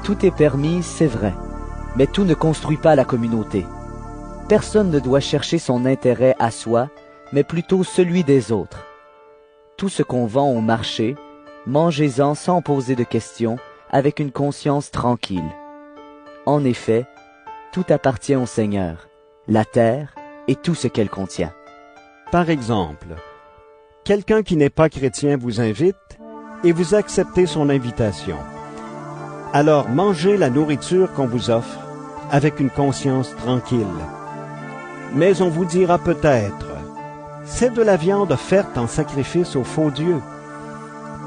Tout est permis, c'est vrai, mais tout ne construit pas la communauté. Personne ne doit chercher son intérêt à soi, mais plutôt celui des autres. Tout ce qu'on vend au marché, mangez-en sans poser de questions, avec une conscience tranquille. En effet, tout appartient au Seigneur, la terre et tout ce qu'elle contient. Par exemple, quelqu'un qui n'est pas chrétien vous invite et vous acceptez son invitation. Alors mangez la nourriture qu'on vous offre avec une conscience tranquille. Mais on vous dira peut-être, c'est de la viande offerte en sacrifice aux faux dieux.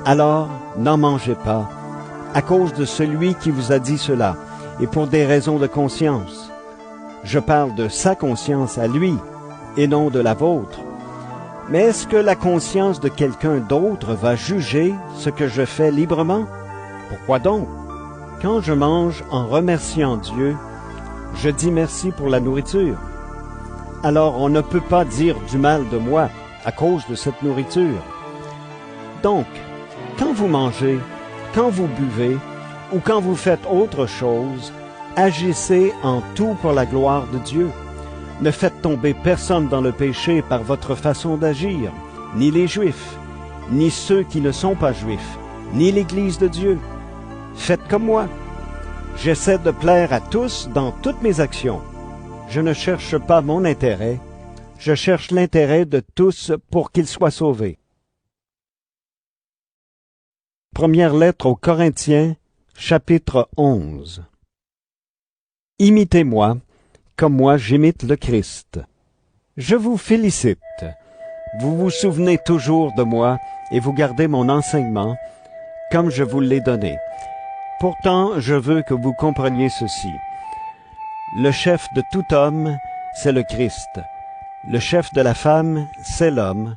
Alors n'en mangez pas, à cause de celui qui vous a dit cela, et pour des raisons de conscience. Je parle de sa conscience à lui, et non de la vôtre. Mais est-ce que la conscience de quelqu'un d'autre va juger ce que je fais librement? Pourquoi donc? Quand je mange en remerciant Dieu, je dis merci pour la nourriture. Alors on ne peut pas dire du mal de moi à cause de cette nourriture. Donc, quand vous mangez, quand vous buvez, ou quand vous faites autre chose, agissez en tout pour la gloire de Dieu. Ne faites tomber personne dans le péché par votre façon d'agir, ni les Juifs, ni ceux qui ne sont pas Juifs, ni l'Église de Dieu. Faites comme moi. J'essaie de plaire à tous dans toutes mes actions. Je ne cherche pas mon intérêt, je cherche l'intérêt de tous pour qu'ils soient sauvés. Première lettre aux Corinthiens, chapitre 11. Imitez-moi, comme moi j'imite le Christ. Je vous félicite. Vous vous souvenez toujours de moi et vous gardez mon enseignement, comme je vous l'ai donné. Pourtant, je veux que vous compreniez ceci. Le chef de tout homme, c'est le Christ. Le chef de la femme, c'est l'homme.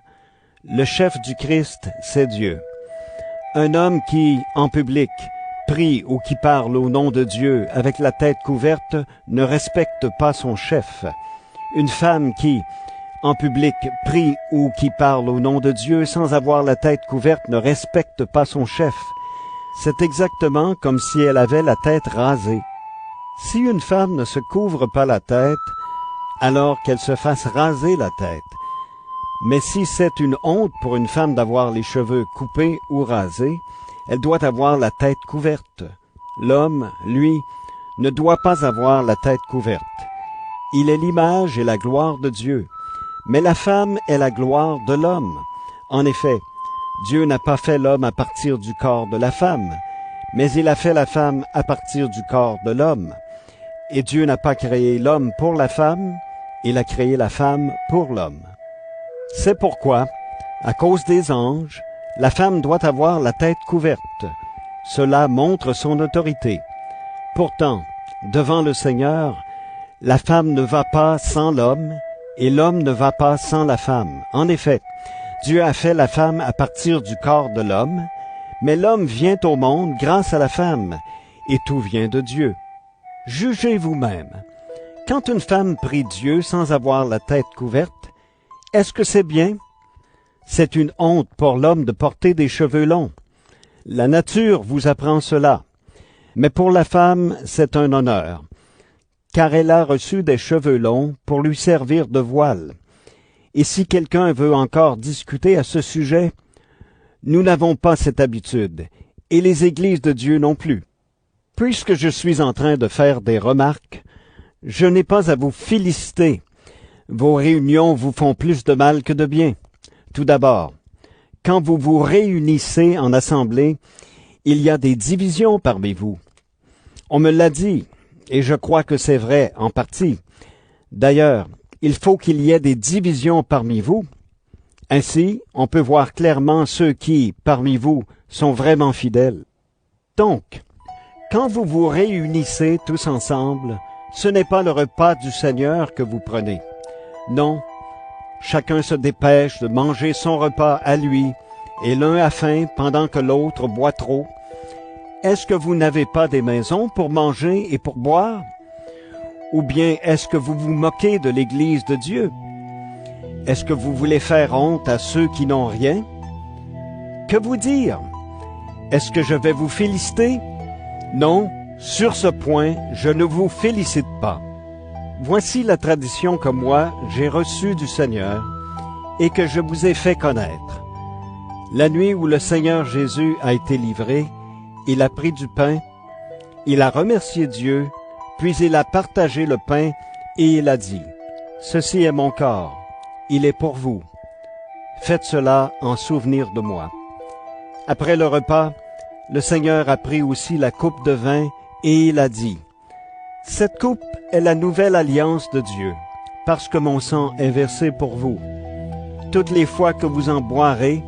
Le chef du Christ, c'est Dieu. Un homme qui, en public, prie ou qui parle au nom de Dieu avec la tête couverte ne respecte pas son chef. Une femme qui, en public, prie ou qui parle au nom de Dieu sans avoir la tête couverte ne respecte pas son chef. C'est exactement comme si elle avait la tête rasée. Si une femme ne se couvre pas la tête, alors qu'elle se fasse raser la tête. Mais si c'est une honte pour une femme d'avoir les cheveux coupés ou rasés, elle doit avoir la tête couverte. L'homme, lui, ne doit pas avoir la tête couverte. Il est l'image et la gloire de Dieu. Mais la femme est la gloire de l'homme. En effet, Dieu n'a pas fait l'homme à partir du corps de la femme, mais il a fait la femme à partir du corps de l'homme. Et Dieu n'a pas créé l'homme pour la femme, il a créé la femme pour l'homme. C'est pourquoi, à cause des anges, la femme doit avoir la tête couverte. Cela montre son autorité. Pourtant, devant le Seigneur, la femme ne va pas sans l'homme, et l'homme ne va pas sans la femme. En effet, Dieu a fait la femme à partir du corps de l'homme, mais l'homme vient au monde grâce à la femme, et tout vient de Dieu. Jugez vous-même. Quand une femme prie Dieu sans avoir la tête couverte, est-ce que c'est bien? C'est une honte pour l'homme de porter des cheveux longs. La nature vous apprend cela. Mais pour la femme, c'est un honneur, car elle a reçu des cheveux longs pour lui servir de voile. Et si quelqu'un veut encore discuter à ce sujet, nous n'avons pas cette habitude, et les églises de Dieu non plus. Puisque je suis en train de faire des remarques, je n'ai pas à vous féliciter. Vos réunions vous font plus de mal que de bien. Tout d'abord, quand vous vous réunissez en assemblée, il y a des divisions parmi vous. On me l'a dit, et je crois que c'est vrai en partie. D'ailleurs, il faut qu'il y ait des divisions parmi vous. Ainsi, on peut voir clairement ceux qui, parmi vous, sont vraiment fidèles. Donc, quand vous vous réunissez tous ensemble, ce n'est pas le repas du Seigneur que vous prenez. Non, chacun se dépêche de manger son repas à lui, et l'un a faim pendant que l'autre boit trop. Est-ce que vous n'avez pas des maisons pour manger et pour boire? Ou bien est-ce que vous vous moquez de l'Église de Dieu? Est-ce que vous voulez faire honte à ceux qui n'ont rien? Que vous dire? Est-ce que je vais vous féliciter? Non, sur ce point, je ne vous félicite pas. Voici la tradition que moi, j'ai reçue du Seigneur et que je vous ai fait connaître. La nuit où le Seigneur Jésus a été livré, il a pris du pain, il a remercié Dieu, puis il a partagé le pain et il a dit, « Ceci est mon corps, il est pour vous. Faites cela en souvenir de moi. » Après le repas, le Seigneur a pris aussi la coupe de vin et il a dit, « Cette coupe est la nouvelle alliance de Dieu, parce que mon sang est versé pour vous. Toutes les fois que vous en boirez,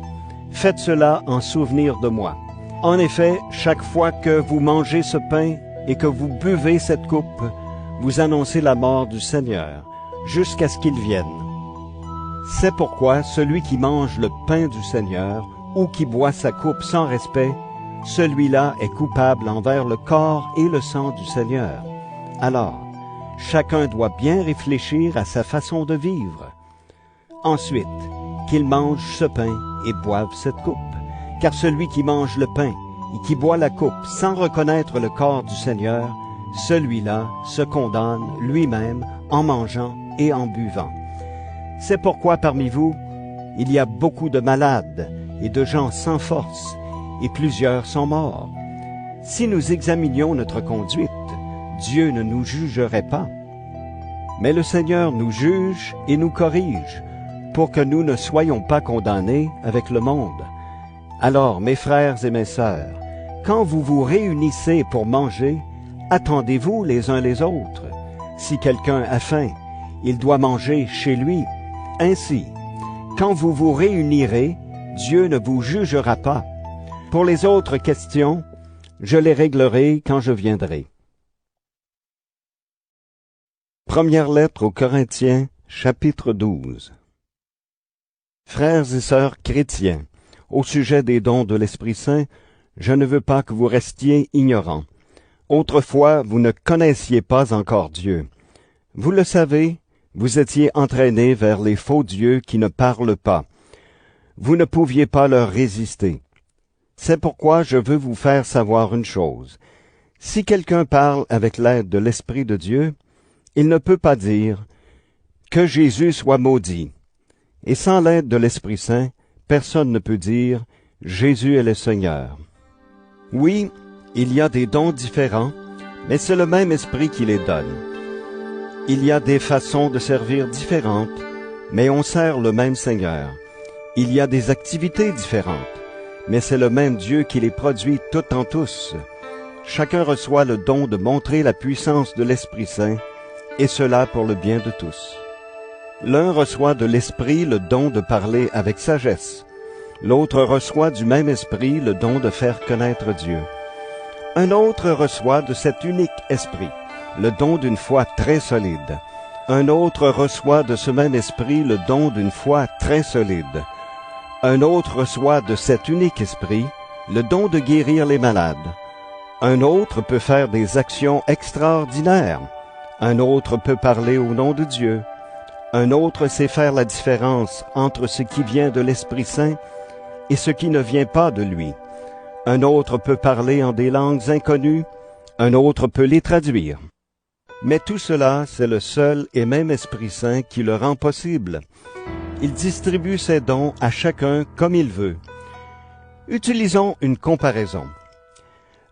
faites cela en souvenir de moi. En effet, chaque fois que vous mangez ce pain et que vous buvez cette coupe, vous annoncez la mort du Seigneur, jusqu'à ce qu'il vienne. C'est pourquoi celui qui mange le pain du Seigneur ou qui boit sa coupe sans respect, celui-là est coupable envers le corps et le sang du Seigneur. Alors, chacun doit bien réfléchir à sa façon de vivre. Ensuite, qu'il mange ce pain et boive cette coupe. Car celui qui mange le pain et qui boit la coupe sans reconnaître le corps du Seigneur, celui-là se condamne lui-même en mangeant et en buvant. C'est pourquoi parmi vous, il y a beaucoup de malades et de gens sans force, et plusieurs sont morts. Si nous examinions notre conduite, Dieu ne nous jugerait pas. Mais le Seigneur nous juge et nous corrige, pour que nous ne soyons pas condamnés avec le monde. Alors, mes frères et mes sœurs, quand vous vous réunissez pour manger, attendez-vous les uns les autres. Si quelqu'un a faim, il doit manger chez lui. Ainsi, quand vous vous réunirez, Dieu ne vous jugera pas. Pour les autres questions, je les réglerai quand je viendrai. Première lettre aux Corinthiens, chapitre 12. Frères et sœurs chrétiens, au sujet des dons de l'Esprit Saint, je ne veux pas que vous restiez ignorants. Autrefois, vous ne connaissiez pas encore Dieu. Vous le savez, vous étiez entraînés vers les faux dieux qui ne parlent pas. Vous ne pouviez pas leur résister. C'est pourquoi je veux vous faire savoir une chose. Si quelqu'un parle avec l'aide de l'Esprit de Dieu, il ne peut pas dire « Que Jésus soit maudit ». Et sans l'aide de l'Esprit Saint, personne ne peut dire « Jésus est le Seigneur ». Oui, il y a des dons différents, mais c'est le même Esprit qui les donne. Il y a des façons de servir différentes, mais on sert le même Seigneur. Il y a des activités différentes, mais c'est le même Dieu qui les produit toutes en tous. Chacun reçoit le don de montrer la puissance de l'Esprit Saint, et cela pour le bien de tous. L'un reçoit de l'Esprit le don de parler avec sagesse. L'autre reçoit du même Esprit le don de faire connaître Dieu. Un autre reçoit de cet unique Esprit le don d'une foi très solide. Un autre reçoit de ce même Esprit le don d'une foi très solide. Un autre reçoit de cet unique Esprit le don de guérir les malades. Un autre peut faire des actions extraordinaires. Un autre peut parler au nom de Dieu. Un autre sait faire la différence entre ce qui vient de l'Esprit Saint et ce qui ne vient pas de lui. Un autre peut parler en des langues inconnues. Un autre peut les traduire. Mais tout cela, c'est le seul et même Esprit Saint qui le rend possible. Il distribue ses dons à chacun comme il veut. Utilisons une comparaison.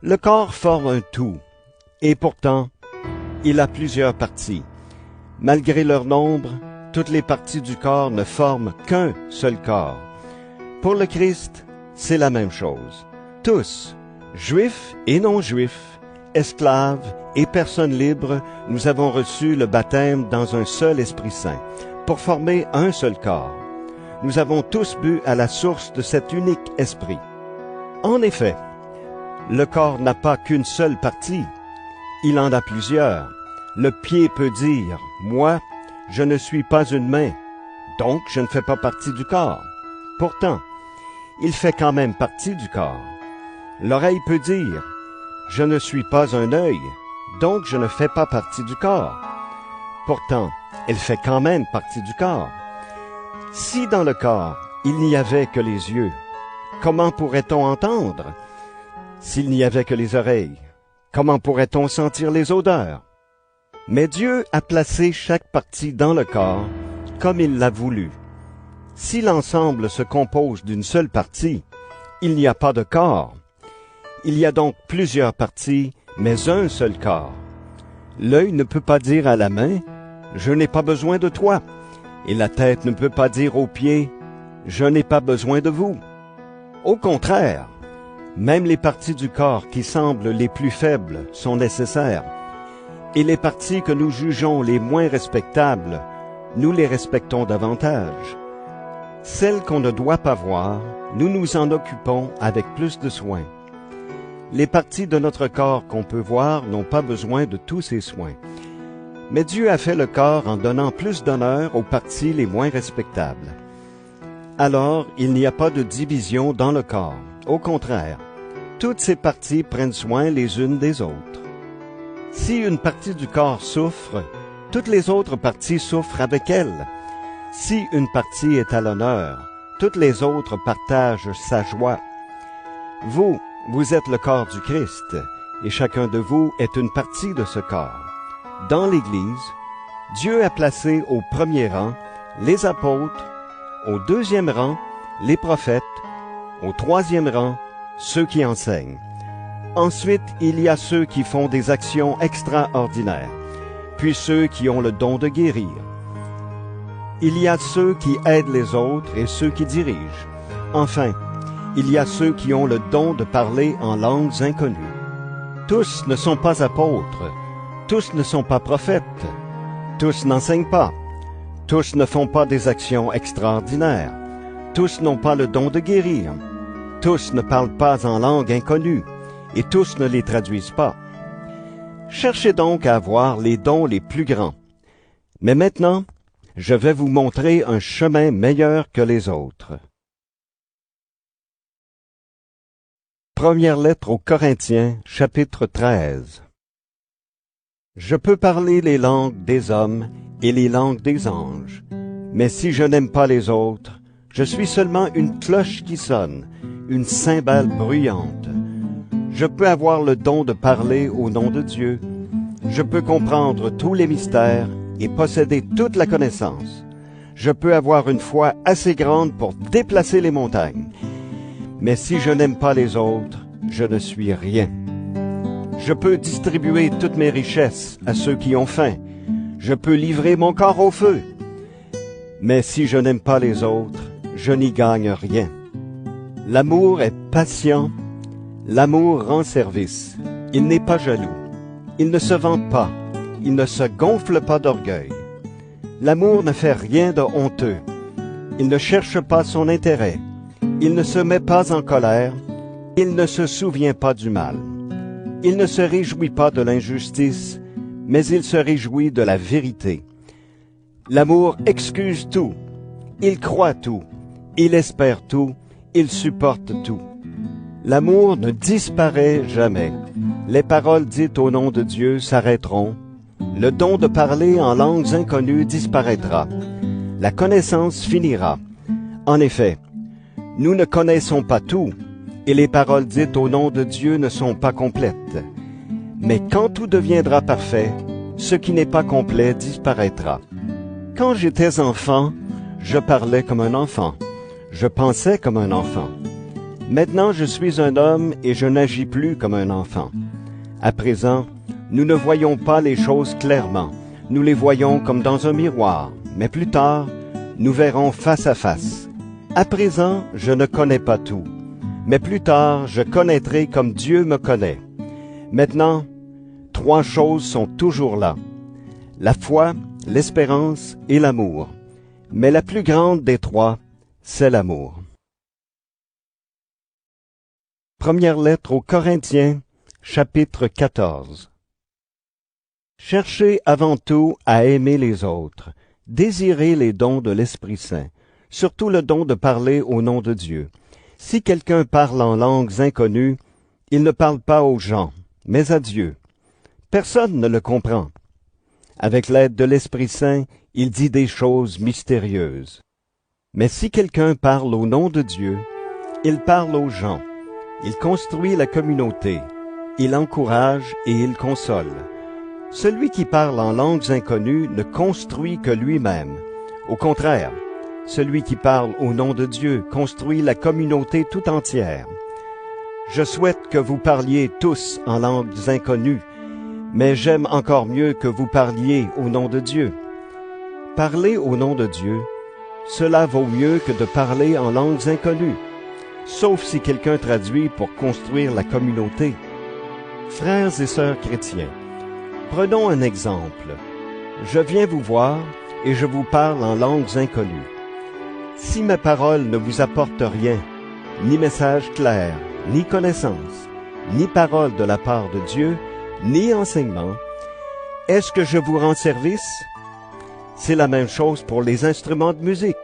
Le corps forme un tout, et pourtant, il a plusieurs parties. Malgré leur nombre, toutes les parties du corps ne forment qu'un seul corps. Pour le Christ, c'est la même chose. Tous, juifs et non-juifs, esclaves et personnes libres, nous avons reçu le baptême dans un seul Esprit Saint, pour former un seul corps. Nous avons tous bu à la source de cet unique esprit. En effet, le corps n'a pas qu'une seule partie, il en a plusieurs. Le pied peut dire, « Moi, je ne suis pas une main, donc je ne fais pas partie du corps. » Pourtant, il fait quand même partie du corps. L'oreille peut dire, « Je ne suis pas un œil, donc je ne fais pas partie du corps. » Pourtant, elle fait quand même partie du corps. Si dans le corps, il n'y avait que les yeux, comment pourrait-on entendre? S'il n'y avait que les oreilles, comment pourrait-on sentir les odeurs? Mais Dieu a placé chaque partie dans le corps comme il l'a voulu. Si l'ensemble se compose d'une seule partie, il n'y a pas de corps. Il y a donc plusieurs parties, mais un seul corps. L'œil ne peut pas dire à la main, « Je n'ai pas besoin de toi », et la tête ne peut pas dire aux pieds, « Je n'ai pas besoin de vous ». Au contraire, même les parties du corps qui semblent les plus faibles sont nécessaires, et les parties que nous jugeons les moins respectables, nous les respectons davantage. Celles qu'on ne doit pas voir, nous nous en occupons avec plus de soin. Les parties de notre corps qu'on peut voir n'ont pas besoin de tous ces soins. Mais Dieu a fait le corps en donnant plus d'honneur aux parties les moins respectables. Alors, il n'y a pas de division dans le corps. Au contraire, toutes ces parties prennent soin les unes des autres. Si une partie du corps souffre, toutes les autres parties souffrent avec elle. Si une partie est à l'honneur, toutes les autres partagent sa joie. Vous êtes le corps du Christ, et chacun de vous est une partie de ce corps. Dans l'Église, Dieu a placé au premier rang les apôtres, au deuxième rang les prophètes, au troisième rang ceux qui enseignent. Ensuite, il y a ceux qui font des actions extraordinaires, puis ceux qui ont le don de guérir. Il y a ceux qui aident les autres et ceux qui dirigent. Enfin, il y a ceux qui ont le don de parler en langues inconnues. Tous ne sont pas apôtres, tous ne sont pas prophètes, tous n'enseignent pas, tous ne font pas des actions extraordinaires, tous n'ont pas le don de guérir, tous ne parlent pas en langue inconnue, et tous ne les traduisent pas. Cherchez donc à avoir les dons les plus grands. Mais maintenant, je vais vous montrer un chemin meilleur que les autres. Première lettre aux Corinthiens, chapitre 13. Je peux parler les langues des hommes et les langues des anges, mais si je n'aime pas les autres, je suis seulement une cloche qui sonne, une cymbale bruyante. Je peux avoir le don de parler au nom de Dieu. Je peux comprendre tous les mystères et posséder toute la connaissance. Je peux avoir une foi assez grande pour déplacer les montagnes. Mais si je n'aime pas les autres, je ne suis rien. Je peux distribuer toutes mes richesses à ceux qui ont faim. Je peux livrer mon corps au feu. Mais si je n'aime pas les autres, je n'y gagne rien. L'amour est patient. L'amour rend service. Il n'est pas jaloux. Il ne se vante pas. Il ne se gonfle pas d'orgueil. L'amour ne fait rien de honteux. Il ne cherche pas son intérêt. Il ne se met pas en colère. Il ne se souvient pas du mal. Il ne se réjouit pas de l'injustice, mais il se réjouit de la vérité. L'amour excuse tout. Il croit tout. Il espère tout. Il supporte tout. L'amour ne disparaît jamais. les paroles dites au nom de Dieu s'arrêteront, le don de parler en langues inconnues disparaîtra, la connaissance finira. En effet, nous ne connaissons pas tout, et les paroles dites au nom de Dieu ne sont pas complètes. Mais quand tout deviendra parfait, ce qui n'est pas complet disparaîtra. Quand j'étais enfant, je parlais comme un enfant, je pensais comme un enfant. Maintenant je suis un homme et je n'agis plus comme un enfant. À présent, nous ne voyons pas les choses clairement, nous les voyons comme dans un miroir, mais plus tard, nous verrons face à face. À présent, je ne connais pas tout, mais plus tard, je connaîtrai comme Dieu me connaît. Maintenant, 3 choses sont toujours là: la foi, l'espérance et l'amour. Mais la plus grande des 3, c'est l'amour. Première lettre aux Corinthiens, chapitre 14. Cherchez avant tout à aimer les autres, désirez les dons de l'Esprit Saint, surtout le don de parler au nom de Dieu. Si quelqu'un parle en langues inconnues, il ne parle pas aux gens, mais à Dieu. Personne ne le comprend. Avec l'aide de l'Esprit Saint, il dit des choses mystérieuses. Mais si quelqu'un parle au nom de Dieu, il parle aux gens. Il construit la communauté, il encourage et il console. Celui qui parle en langues inconnues ne construit que lui-même. Au contraire, celui qui parle au nom de Dieu construit la communauté tout entière. Je souhaite que vous parliez tous en langues inconnues, mais j'aime encore mieux que vous parliez au nom de Dieu. Parler au nom de Dieu, cela vaut mieux que de parler en langues inconnues, sauf si quelqu'un traduit pour construire la communauté. Frères et sœurs chrétiens, prenons un exemple. Je viens vous voir et je vous parle en langues inconnues. Si mes paroles ne vous apportent rien, ni message clair, ni connaissance, ni parole de la part de Dieu, ni enseignement, est-ce que je vous rends service? C'est la même chose pour les instruments de musique,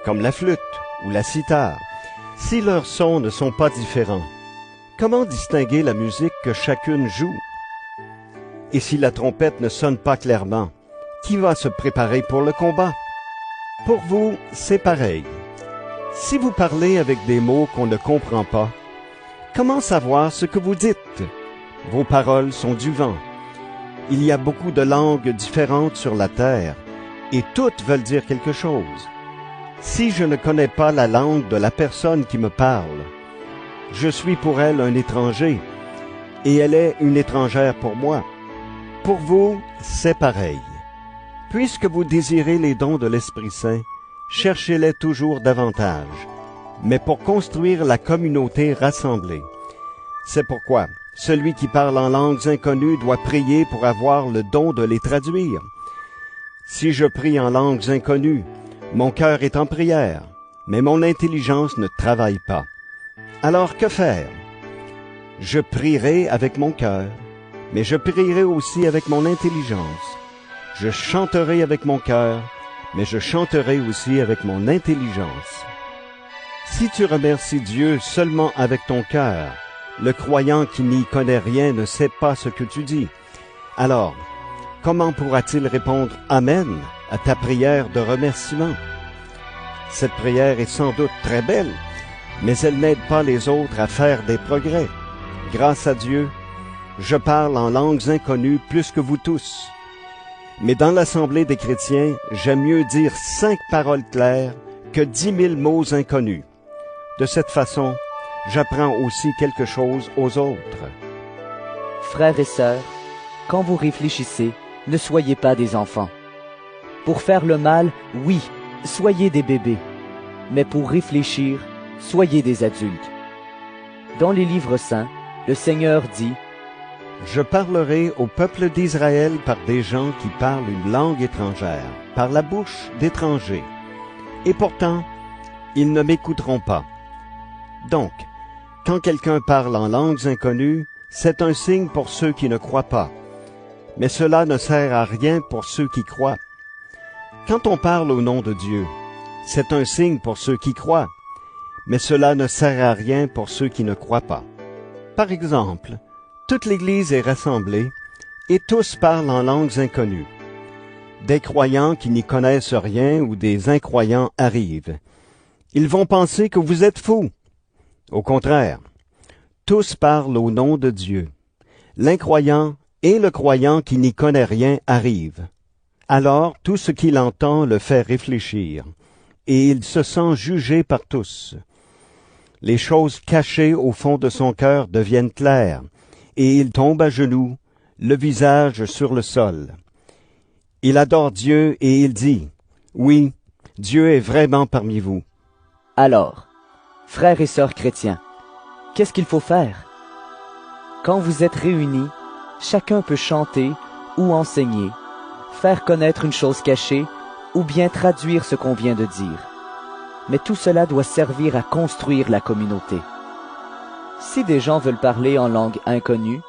comme la flûte ou la cithare. Si leurs sons ne sont pas différents, comment distinguer la musique que chacune joue? Et si la trompette ne sonne pas clairement, qui va se préparer pour le combat? Pour vous, c'est pareil. Si vous parlez avec des mots qu'on ne comprend pas, comment savoir ce que vous dites? Vos paroles sont du vent. Il y a beaucoup de langues différentes sur la terre, et toutes veulent dire quelque chose. Si je ne connais pas la langue de la personne qui me parle, je suis pour elle un étranger, et elle est une étrangère pour moi. Pour vous, c'est pareil. Puisque vous désirez les dons de l'Esprit Saint, cherchez-les toujours davantage, mais pour construire la communauté rassemblée. C'est pourquoi celui qui parle en langues inconnues doit prier pour avoir le don de les traduire. Si je prie en langues inconnues, mon cœur est en prière, mais mon intelligence ne travaille pas. Alors que faire? Je prierai avec mon cœur, mais je prierai aussi avec mon intelligence. Je chanterai avec mon cœur, mais je chanterai aussi avec mon intelligence. Si tu remercies Dieu seulement avec ton cœur, le croyant qui n'y connaît rien ne sait pas ce que tu dis. Alors, comment pourra-t-il répondre « Amen » à ta prière de remerciement? Cette prière est sans doute très belle, mais elle n'aide pas les autres à faire des progrès. Grâce à Dieu, je parle en langues inconnues plus que vous tous. Mais dans l'assemblée des chrétiens, j'aime mieux dire 5 paroles claires que 10 000 mots inconnus. De cette façon, j'apprends aussi quelque chose aux autres. Frères et sœurs, quand vous réfléchissez, ne soyez pas des enfants. Pour faire le mal, oui, soyez des bébés. Mais pour réfléchir, soyez des adultes. Dans les livres saints, le Seigneur dit: Je parlerai au peuple d'Israël par des gens qui parlent une langue étrangère, par la bouche d'étrangers. Et pourtant, ils ne m'écouteront pas. Donc, quand quelqu'un parle en langues inconnues, c'est un signe pour ceux qui ne croient pas. Mais cela ne sert à rien pour ceux qui croient. Quand on parle au nom de Dieu, c'est un signe pour ceux qui croient. Mais cela ne sert à rien pour ceux qui ne croient pas. Par exemple, toute l'Église est rassemblée, et tous parlent en langues inconnues. Des croyants qui n'y connaissent rien ou des incroyants arrivent. Ils vont penser que vous êtes fous. Au contraire, tous parlent au nom de Dieu. L'incroyant et le croyant qui n'y connaît rien arrivent. Alors tout ce qu'il entend le fait réfléchir, et il se sent jugé par tous. Les choses cachées au fond de son cœur deviennent claires, et il tombe à genoux, le visage sur le sol. Il adore Dieu et il dit, « Oui, Dieu est vraiment parmi vous. » Alors, frères et sœurs chrétiens, qu'est-ce qu'il faut faire? Quand vous êtes réunis, chacun peut chanter ou enseigner, faire connaître une chose cachée ou bien traduire ce qu'on vient de dire. Mais tout cela doit servir à construire la communauté. Si des gens veulent parler en langue inconnue,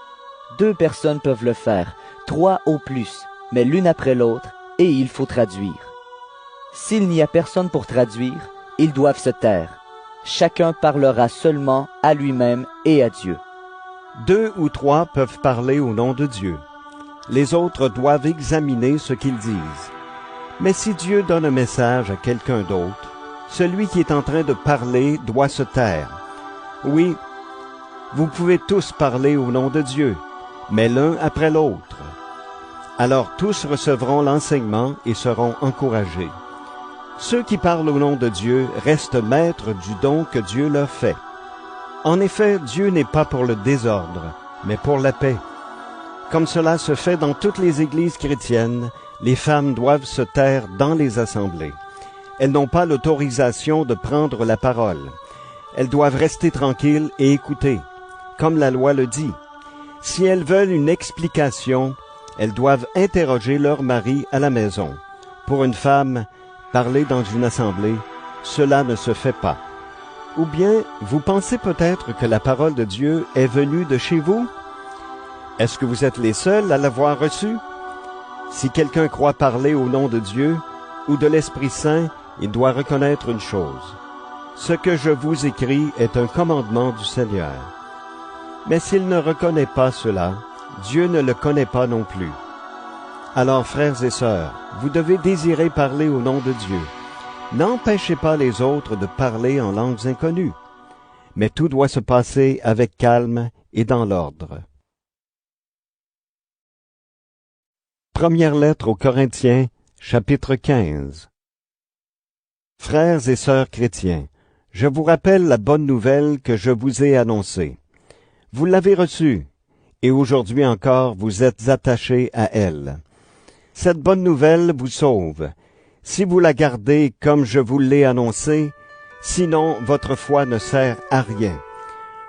2 personnes peuvent le faire, 3 au plus, mais l'une après l'autre, et il faut traduire. S'il n'y a personne pour traduire, ils doivent se taire. Chacun parlera seulement à lui-même et à Dieu. 2 ou 3 peuvent parler au nom de Dieu. Les autres doivent examiner ce qu'ils disent. Mais si Dieu donne un message à quelqu'un d'autre, celui qui est en train de parler doit se taire. Oui, vous pouvez tous parler au nom de Dieu, mais l'un après l'autre. Alors tous recevront l'enseignement et seront encouragés. Ceux qui parlent au nom de Dieu restent maîtres du don que Dieu leur fait. En effet, Dieu n'est pas pour le désordre, mais pour la paix. Comme cela se fait dans toutes les églises chrétiennes, les femmes doivent se taire dans les assemblées. Elles n'ont pas l'autorisation de prendre la parole. Elles doivent rester tranquilles et écouter, comme la loi le dit. Si elles veulent une explication, elles doivent interroger leur mari à la maison. Pour une femme, parler dans une assemblée, cela ne se fait pas. Ou bien, vous pensez peut-être que la parole de Dieu est venue de chez vous? Est-ce que vous êtes les seuls à l'avoir reçue? Si quelqu'un croit parler au nom de Dieu ou de l'Esprit Saint, il doit reconnaître une chose. Ce que je vous écris est un commandement du Seigneur. Mais s'il ne reconnaît pas cela, Dieu ne le connaît pas non plus. Alors, frères et sœurs, vous devez désirer parler au nom de Dieu. N'empêchez pas les autres de parler en langues inconnues, mais tout doit se passer avec calme et dans l'ordre. Première lettre aux Corinthiens, chapitre 15. Frères et sœurs chrétiens, je vous rappelle la bonne nouvelle que je vous ai annoncée. Vous l'avez reçue, et aujourd'hui encore vous êtes attachés à elle. Cette bonne nouvelle vous sauve, si vous la gardez comme je vous l'ai annoncé, sinon votre foi ne sert à rien.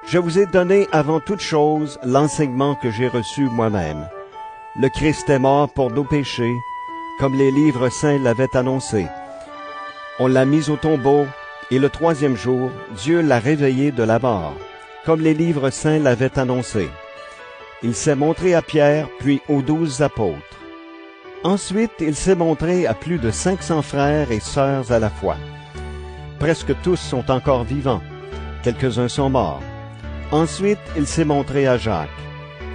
Je vous ai donné avant toute chose l'enseignement que j'ai reçu moi-même. Le Christ est mort pour nos péchés, comme les livres saints l'avaient annoncé. On l'a mis au tombeau, et le 3e jour, Dieu l'a réveillé de la mort, comme les livres saints l'avaient annoncé. Il s'est montré à Pierre, puis aux 12 apôtres. Ensuite, il s'est montré à plus de 500 frères et sœurs à la fois. Presque tous sont encore vivants, quelques-uns sont morts. Ensuite, il s'est montré à Jacques,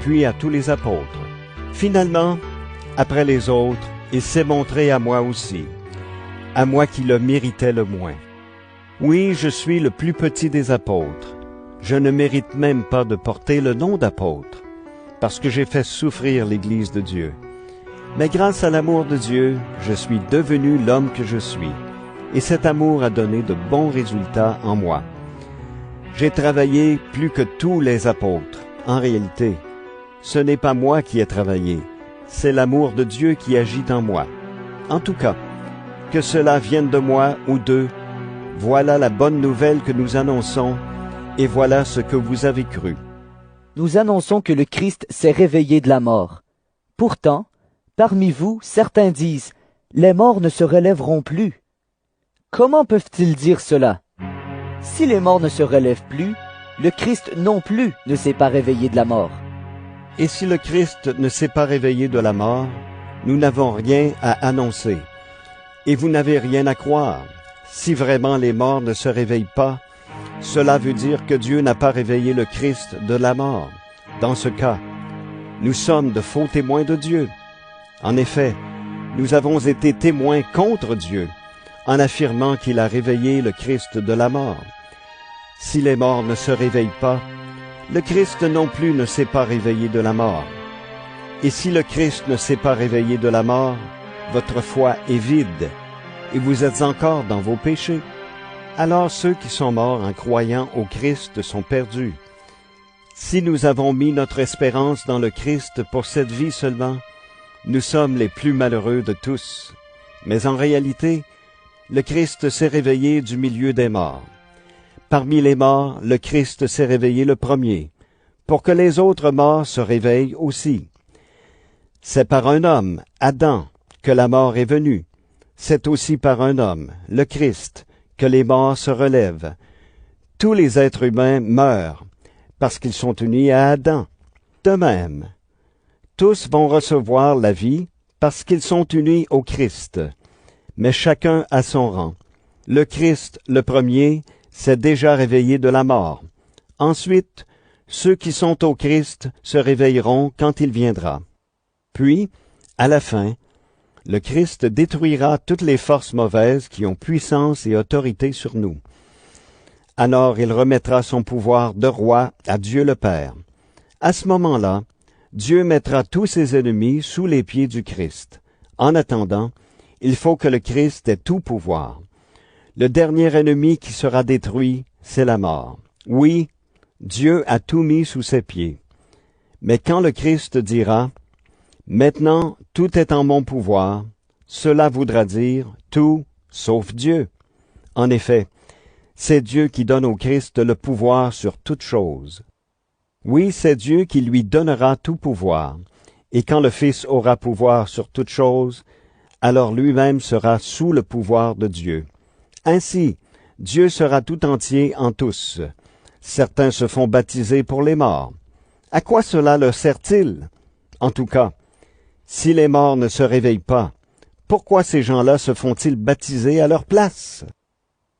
puis à tous les apôtres. Finalement, après les autres, il s'est montré à moi aussi, à moi qui le méritais le moins. Oui, je suis le plus petit des apôtres. Je ne mérite même pas de porter le nom d'apôtre, parce que j'ai fait souffrir l'Église de Dieu. Mais grâce à l'amour de Dieu, je suis devenu l'homme que je suis, et cet amour a donné de bons résultats en moi. J'ai travaillé plus que tous les apôtres. En réalité, ce n'est pas moi qui ai travaillé, c'est l'amour de Dieu qui agit en moi. En tout cas, que cela vienne de moi ou d'eux, voilà la bonne nouvelle que nous annonçons, et voilà ce que vous avez cru. Nous annonçons que le Christ s'est réveillé de la mort. Pourtant, parmi vous, certains disent, « Les morts ne se relèveront plus. » Comment peuvent-ils dire cela? Si les morts ne se relèvent plus, le Christ non plus ne s'est pas réveillé de la mort. Et si le Christ ne s'est pas réveillé de la mort, nous n'avons rien à annoncer. Et vous n'avez rien à croire. Si vraiment les morts ne se réveillent pas, cela veut dire que Dieu n'a pas réveillé le Christ de la mort. Dans ce cas, nous sommes de faux témoins de Dieu. En effet, nous avons été témoins contre Dieu, en affirmant qu'il a réveillé le Christ de la mort. Si les morts ne se réveillent pas, le Christ non plus ne s'est pas réveillé de la mort. Et si le Christ ne s'est pas réveillé de la mort, votre foi est vide, et vous êtes encore dans vos péchés. Alors ceux qui sont morts en croyant au Christ sont perdus. Si nous avons mis notre espérance dans le Christ pour cette vie seulement, nous sommes les plus malheureux de tous. Mais en réalité, le Christ s'est réveillé du milieu des morts. Parmi les morts, le Christ s'est réveillé le premier, pour que les autres morts se réveillent aussi. C'est par un homme, Adam, que la mort est venue. C'est aussi par un homme, le Christ, que les morts se relèvent. Tous les êtres humains meurent, parce qu'ils sont unis à Adam. De même, tous vont recevoir la vie, parce qu'ils sont unis au Christ. Mais chacun à son rang. Le Christ, le premier, s'est déjà réveillé de la mort. Ensuite, ceux qui sont au Christ se réveilleront quand il viendra. Puis, à la fin, le Christ détruira toutes les forces mauvaises qui ont puissance et autorité sur nous. Alors il remettra son pouvoir de roi à Dieu le Père. À ce moment-là, Dieu mettra tous ses ennemis sous les pieds du Christ. En attendant, il faut que le Christ ait tout pouvoir. Le dernier ennemi qui sera détruit, c'est la mort. Oui, Dieu a tout mis sous ses pieds. Mais quand le Christ dira « Maintenant, tout est en mon pouvoir », cela voudra dire tout sauf Dieu. En effet, c'est Dieu qui donne au Christ le pouvoir sur toute chose. Oui, c'est Dieu qui lui donnera tout pouvoir. Et quand le Fils aura pouvoir sur toute chose, alors lui-même sera sous le pouvoir de Dieu. Ainsi, Dieu sera tout entier en tous. Certains se font baptiser pour les morts. À quoi cela leur sert-il? En tout cas, si les morts ne se réveillent pas, pourquoi ces gens-là se font-ils baptiser à leur place?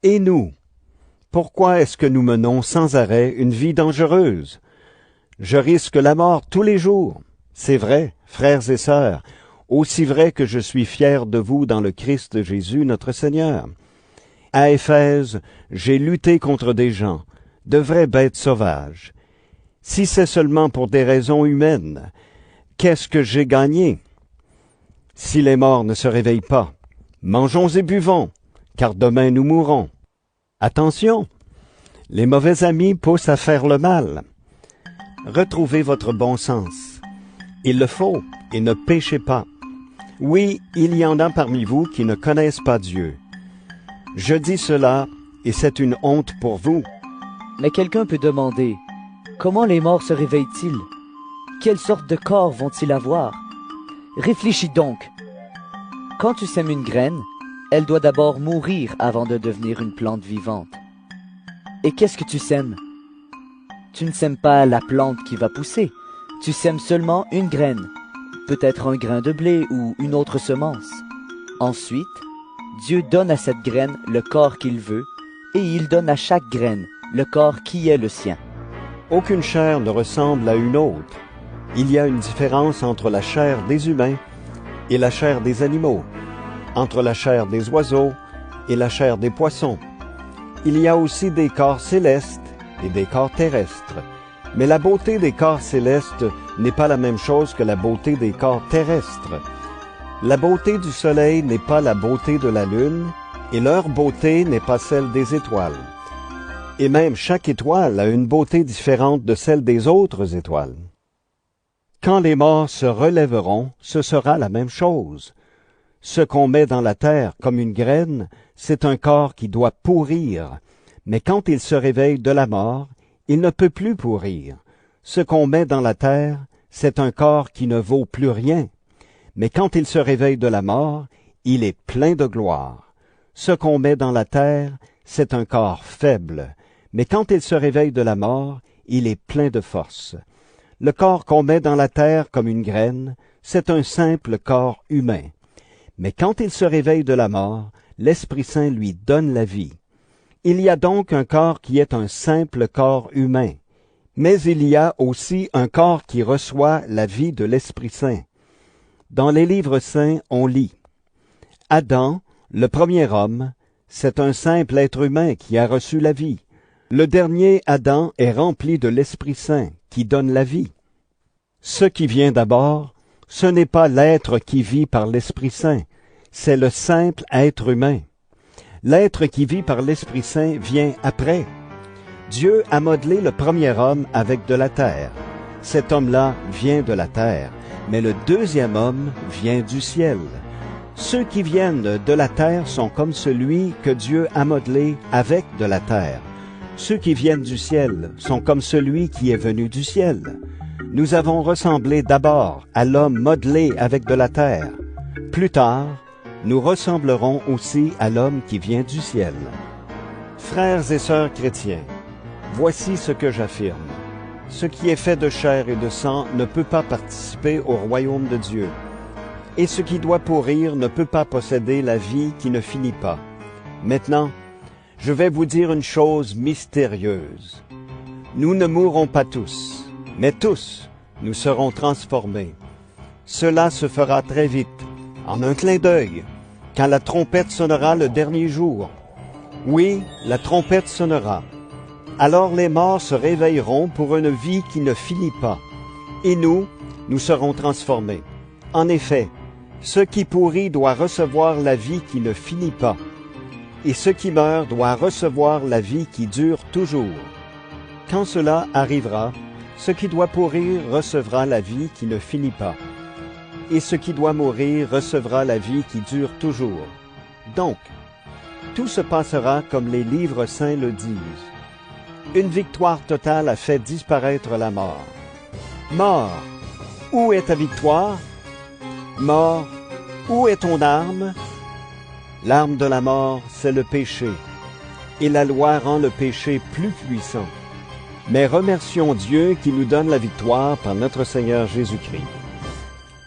Et nous, pourquoi est-ce que nous menons sans arrêt une vie dangereuse? Je risque la mort tous les jours. C'est vrai, frères et sœurs, aussi vrai que je suis fier de vous dans le Christ Jésus notre Seigneur. À Éphèse, j'ai lutté contre des gens, de vraies bêtes sauvages. Si c'est seulement pour des raisons humaines, qu'est-ce que j'ai gagné? Si les morts ne se réveillent pas, mangeons et buvons, car demain nous mourrons. Attention, les mauvais amis poussent à faire le mal. Retrouvez votre bon sens. Il le faut, et ne péchez pas. Oui, il y en a parmi vous qui ne connaissent pas Dieu. Je dis cela, et c'est une honte pour vous. Mais quelqu'un peut demander, comment les morts se réveillent-ils? Quelle sorte de corps vont-ils avoir? Réfléchis donc. Quand tu sèmes une graine, elle doit d'abord mourir avant de devenir une plante vivante. Et qu'est-ce que tu sèmes? Tu ne sèmes pas la plante qui va pousser, tu sèmes seulement une graine, peut-être un grain de blé ou une autre semence. Ensuite, Dieu donne à cette graine le corps qu'il veut, et il donne à chaque graine le corps qui est le sien. Aucune chair ne ressemble à une autre. Il y a une différence entre la chair des humains et la chair des animaux, entre la chair des oiseaux et la chair des poissons. Il y a aussi des corps célestes et des corps terrestres. Mais la beauté des corps célestes n'est pas la même chose que la beauté des corps terrestres. La beauté du soleil n'est pas la beauté de la lune, et leur beauté n'est pas celle des étoiles. Et même chaque étoile a une beauté différente de celle des autres étoiles. Quand les morts se relèveront, ce sera la même chose. Ce qu'on met dans la terre comme une graine, c'est un corps qui doit pourrir. Mais quand il se réveille de la mort, il ne peut plus pourrir. Ce qu'on met dans la terre, c'est un corps qui ne vaut plus rien. Mais quand il se réveille de la mort, il est plein de gloire. Ce qu'on met dans la terre, c'est un corps faible. Mais quand il se réveille de la mort, il est plein de force. Le corps qu'on met dans la terre comme une graine, c'est un simple corps humain. Mais quand il se réveille de la mort, l'Esprit Saint lui donne la vie. Il y a donc un corps qui est un simple corps humain, Mais il y a aussi un corps qui reçoit la vie de l'Esprit Saint. Dans les livres saints, on lit « Adam, le premier homme, c'est un simple être humain qui a reçu la vie. Le dernier Adam est rempli de l'Esprit Saint qui donne la vie. Ce qui vient d'abord, ce n'est pas l'être qui vit par l'Esprit Saint, c'est le simple être humain. L'être qui vit par l'Esprit Saint vient après. Dieu a modelé le premier homme avec de la terre. Cet homme-là vient de la terre, mais le deuxième homme vient du ciel. Ceux qui viennent de la terre sont comme celui que Dieu a modelé avec de la terre. Ceux qui viennent du ciel sont comme celui qui est venu du ciel. Nous avons ressemblé d'abord à l'homme modelé avec de la terre. Plus tard, nous ressemblerons aussi à l'homme qui vient du ciel. Frères et sœurs chrétiens, voici ce que j'affirme. Ce qui est fait de chair et de sang ne peut pas participer au royaume de Dieu. Et ce qui doit pourrir ne peut pas posséder la vie qui ne finit pas. Maintenant, je vais vous dire une chose mystérieuse. Nous ne mourrons pas tous, mais tous, nous serons transformés. Cela se fera très vite, en un clin d'œil, quand la trompette sonnera le dernier jour. Oui, la trompette sonnera. Alors les morts se réveilleront pour une vie qui ne finit pas, et nous serons transformés. En effet, ce qui pourrit doit recevoir la vie qui ne finit pas, et ce qui meurt doit recevoir la vie qui dure toujours. Quand cela arrivera, ce qui doit pourrir recevra la vie qui ne finit pas, et ce qui doit mourir recevra la vie qui dure toujours. Donc, tout se passera comme les livres saints le disent. Une victoire totale a fait disparaître la mort. Mort, où est ta victoire? Mort, où est ton arme? L'arme de la mort, c'est le péché, et la loi rend le péché plus puissant. Mais remercions Dieu qui nous donne la victoire par notre Seigneur Jésus-Christ.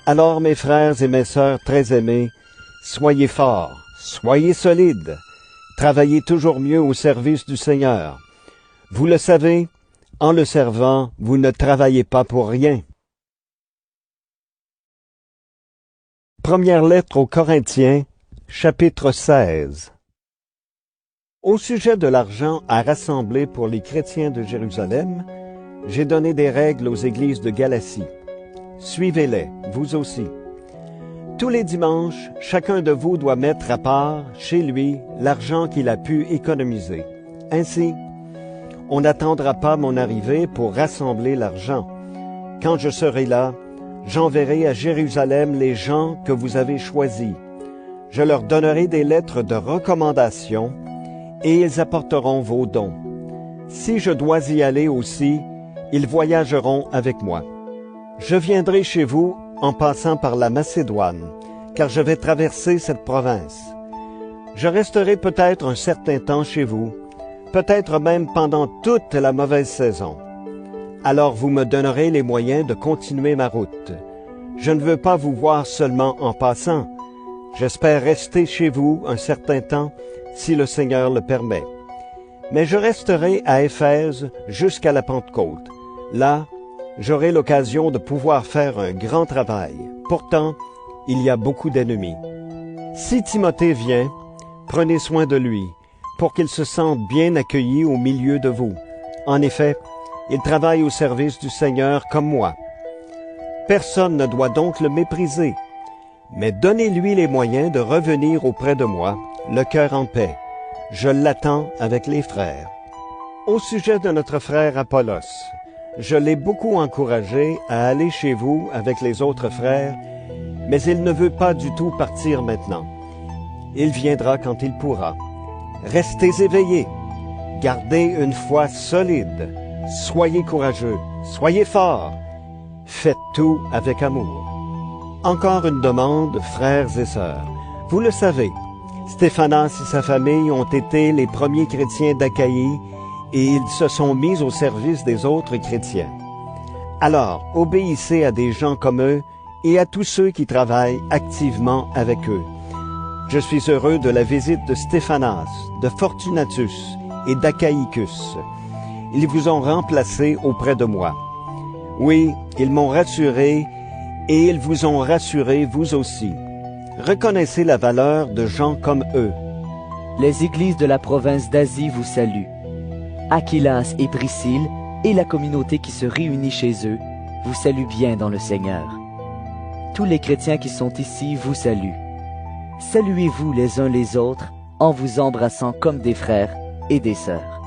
Alors, mes frères et mes sœurs très aimés, soyez forts, soyez solides, travaillez toujours mieux au service du Seigneur. Vous le savez, en le servant, vous ne travaillez pas pour rien. Première lettre aux Corinthiens, chapitre 16. Au sujet de l'argent à rassembler pour les chrétiens de Jérusalem, j'ai donné des règles aux églises de Galatie. Suivez-les, vous aussi. Tous les dimanches, chacun de vous doit mettre à part, chez lui, l'argent qu'il a pu économiser. Ainsi, on n'attendra pas mon arrivée pour rassembler l'argent. Quand je serai là, j'enverrai à Jérusalem les gens que vous avez choisis. Je leur donnerai des lettres de recommandation et ils apporteront vos dons. Si je dois y aller aussi, ils voyageront avec moi. Je viendrai chez vous en passant par la Macédoine, car je vais traverser cette province. Je resterai peut-être un certain temps chez vous, peut-être même pendant toute la mauvaise saison. Alors vous me donnerez les moyens de continuer ma route. Je ne veux pas vous voir seulement en passant. J'espère rester chez vous un certain temps, si le Seigneur le permet. Mais je resterai à Éphèse jusqu'à la Pentecôte. Là, j'aurai l'occasion de pouvoir faire un grand travail. Pourtant, il y a beaucoup d'ennemis. Si Timothée vient, prenez soin de lui, pour qu'il se sente bien accueilli au milieu de vous. En effet, il travaille au service du Seigneur comme moi. Personne ne doit donc le mépriser, mais donnez-lui les moyens de revenir auprès de moi, le cœur en paix. Je l'attends avec les frères. Au sujet de notre frère Apollos, je l'ai beaucoup encouragé à aller chez vous avec les autres frères, mais il ne veut pas du tout partir maintenant. Il viendra quand il pourra. Restez éveillés, gardez une foi solide, soyez courageux, soyez forts, faites tout avec amour. Encore une demande, frères et sœurs. Vous le savez, Stéphanas et sa famille ont été les premiers chrétiens d'Achaïe et ils se sont mis au service des autres chrétiens. Alors, obéissez à des gens comme eux et à tous ceux qui travaillent activement avec eux. Je suis heureux de la visite de Stéphanas, de Fortunatus et d'Achaïcus. ils vous ont remplacé auprès de moi. Oui, ils m'ont rassuré et ils vous ont rassuré vous aussi. Reconnaissez la valeur de gens comme eux. Les églises de la province d'Asie vous saluent. Aquilas et Priscille et la communauté qui se réunit chez eux vous saluent bien dans le Seigneur. Tous les chrétiens qui sont ici vous saluent. Saluez-vous les uns les autres en vous embrassant comme des frères et des sœurs.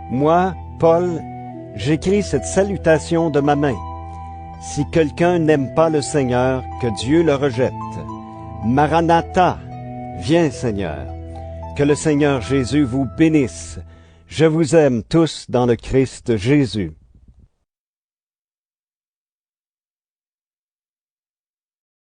Moi, Paul, j'écris cette salutation de ma main. Si quelqu'un n'aime pas le Seigneur, que Dieu le rejette. Maranatha, viens Seigneur. Que le Seigneur Jésus vous bénisse. Je vous aime tous dans le Christ Jésus.